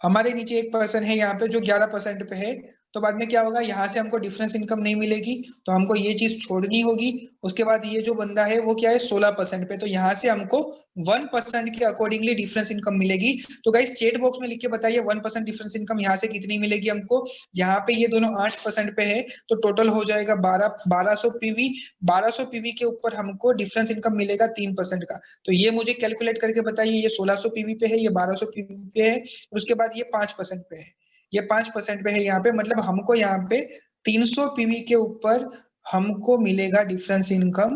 हमारे नीचे एक पर्सन है यहाँ पे जो 11% पे है, तो बाद में क्या होगा, यहाँ से हमको डिफरेंस इनकम नहीं मिलेगी, तो हमको ये चीज छोड़नी होगी। उसके बाद ये जो बंदा है वो क्या है 16% पे, तो यहाँ से हमको 1% के अकॉर्डिंगली डिफरेंस इनकम मिलेगी। तो गाइस चैट बॉक्स में लिख के बताइए 1% डिफरेंस इनकम यहाँ से कितनी मिलेगी हमको। यहाँ पे ये दोनों 8% पे है, तो टोटल हो जाएगा 1200 पीवी। 1200 पीवी के ऊपर हमको डिफरेंस इनकम मिलेगा 3% का। तो ये मुझे कैलकुलेट करके बताइए, ये 1600 पीवी पे है, ये 1200 पीवी पे है, उसके बाद ये 5% पे है, ये 5% पे है यहाँ पे। मतलब हमको यहाँ पे 300 पीवी के ऊपर हमको मिलेगा डिफरेंस इनकम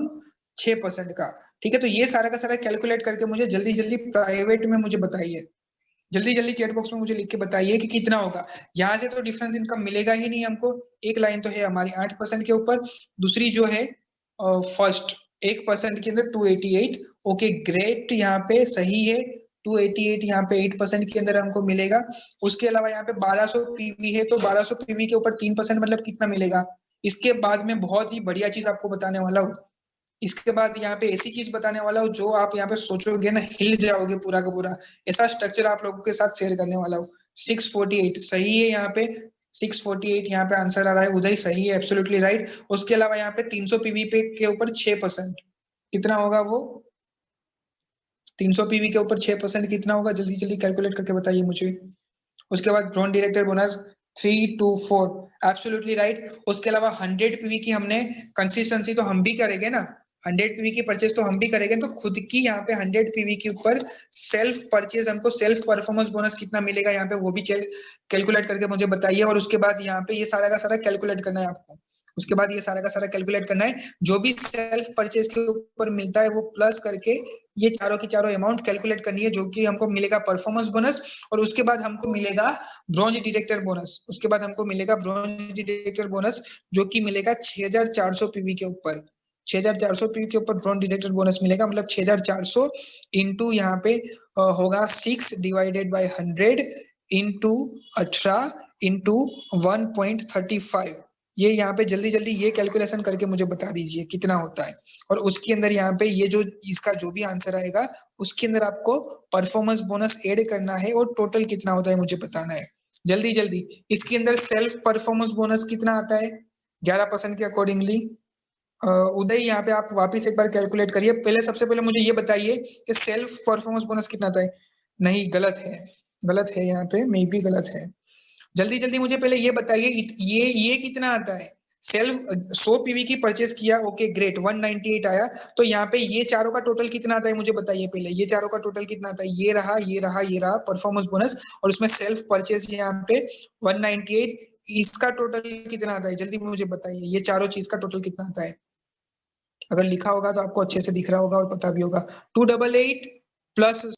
6% का। ठीक है, तो ये सारा का सारा कैलकुलेट करके मुझे जल्दी जल्दी प्राइवेट में मुझे बताइए, जल्दी जल्दी चैट बॉक्स में मुझे लिख के बताइए कि कितना होगा। यहाँ से तो डिफरेंस इनकम मिलेगा ही नहीं हमको, एक लाइन तो है हमारी 8% के ऊपर, दूसरी जो है फर्स्ट 1% के अंदर 288। ओके ग्रेट, यहाँ पे सही है 288, यहाँ पे 8% के अंदर हमको मिलेगा। उसके अलावा यहाँ पे 1200 पीवी है, तो 1200 पीवी के ऊपर 3% मतलब कितना मिलेगा। इसके बाद में बहुत ही बढ़िया चीज आपको बताने वाला हूँ, इसके बाद यहाँ पे ऐसी चीज बताने वाला हूँ जो आप यहाँ पे सोचोगे ना हिल जाओगे पूरा का पूरा, ऐसा स्ट्रक्चर आप लोगों के साथ शेयर करने वाला हूँ। 648 सही है, यहाँ पे 648 यहाँ पे आंसर आ रहा है, उदय सही है, एब्सोल्युटली राइट। उसके अलावा यहाँ पे 300 पीवी पे के ऊपर 6%, कितना होगा वो, 300 पीवी के ऊपर 6% कितना होगा, जल्दी जल्दी कैलकुलेट करके बताइए मुझे। उसके बाद drone director bonus 324, absolutely right. उसके अलावा 100 पीवी की हमने कंसिस्टेंसी तो हम भी करेंगे ना, 100 पीवी की परचेज तो हम भी करेंगे, तो खुद की यहाँ पे 100 पीवी के ऊपर सेल्फ परचेज हमको सेल्फ परफॉर्मेंस बोनस कितना मिलेगा यहाँ पे वो भी कैलकुलेट करके मुझे बताइए। और उसके बाद यहाँ पे ये सारा का सारा कैलकुलेट करना है आपको, उसके बाद ये सारा का सारा कैलकुलेट करना है, जो भी सेल्फ परचेज के ऊपर मिलता है वो प्लस करके ये चारों की चारों अमाउंट कैलकुलेट करनी है, जो कि हमको मिलेगा परफॉर्मेंस बोनस। और उसके बाद हमको मिलेगा ब्रॉन्ज डिटेक्टर बोनस, उसके बाद हमको मिलेगा ब्रॉन्ज डिटेक्टर बोनस जो कि मिलेगा 6400 पीवी के ऊपर, 6400 पीवी के ऊपर ब्रॉन्ज डिटेक्टर बोनस मिलेगा। मतलब 6400 इंटू यहाँ पे होगा 6 डिवाइडेड बाय 100 इंटू 18 इंटू 1.35। ये यहाँ पे जल्दी जल्दी ये कैलकुलेशन करके मुझे बता दीजिए कितना होता है। और उसके अंदर यहाँ पे ये जो इसका जो भी आंसर आएगा उसके अंदर आपको परफॉर्मेंस बोनस ऐड करना है और टोटल कितना होता है मुझे बताना है जल्दी जल्दी। इसके अंदर सेल्फ परफॉर्मेंस बोनस कितना आता है 11% के अकॉर्डिंगली। उदय यहाँ पे आप वापिस एक बार कैलकुलेट करिए। पहले सबसे पहले मुझे ये बताइए कि सेल्फ परफॉर्मेंस बोनस कितना आता है। नहीं गलत है, गलत है, यहाँ पे मे भी गलत है। जल्दी जल्दी मुझे पहले ये बताइए ये कितना आता है। सेल्फ 100 पीवी की परचेस किया, ओके ग्रेट 198 आया, तो यहाँ पे ये चारों का टोटल कितना आता है मुझे बताइए पहले, ये चारों का टोटल कितना आता है। ये रहा ये रहा ये रहा परफॉर्मेंस बोनस, और उसमें सेल्फ परचेस यहाँ पे 198, इसका टोटल कितना आता है जल्दी मुझे बताइए। ये चारों चीज का टोटल कितना आता है, अगर लिखा होगा तो आपको अच्छे से दिख रहा होगा और पता भी होगा। 288 प्लस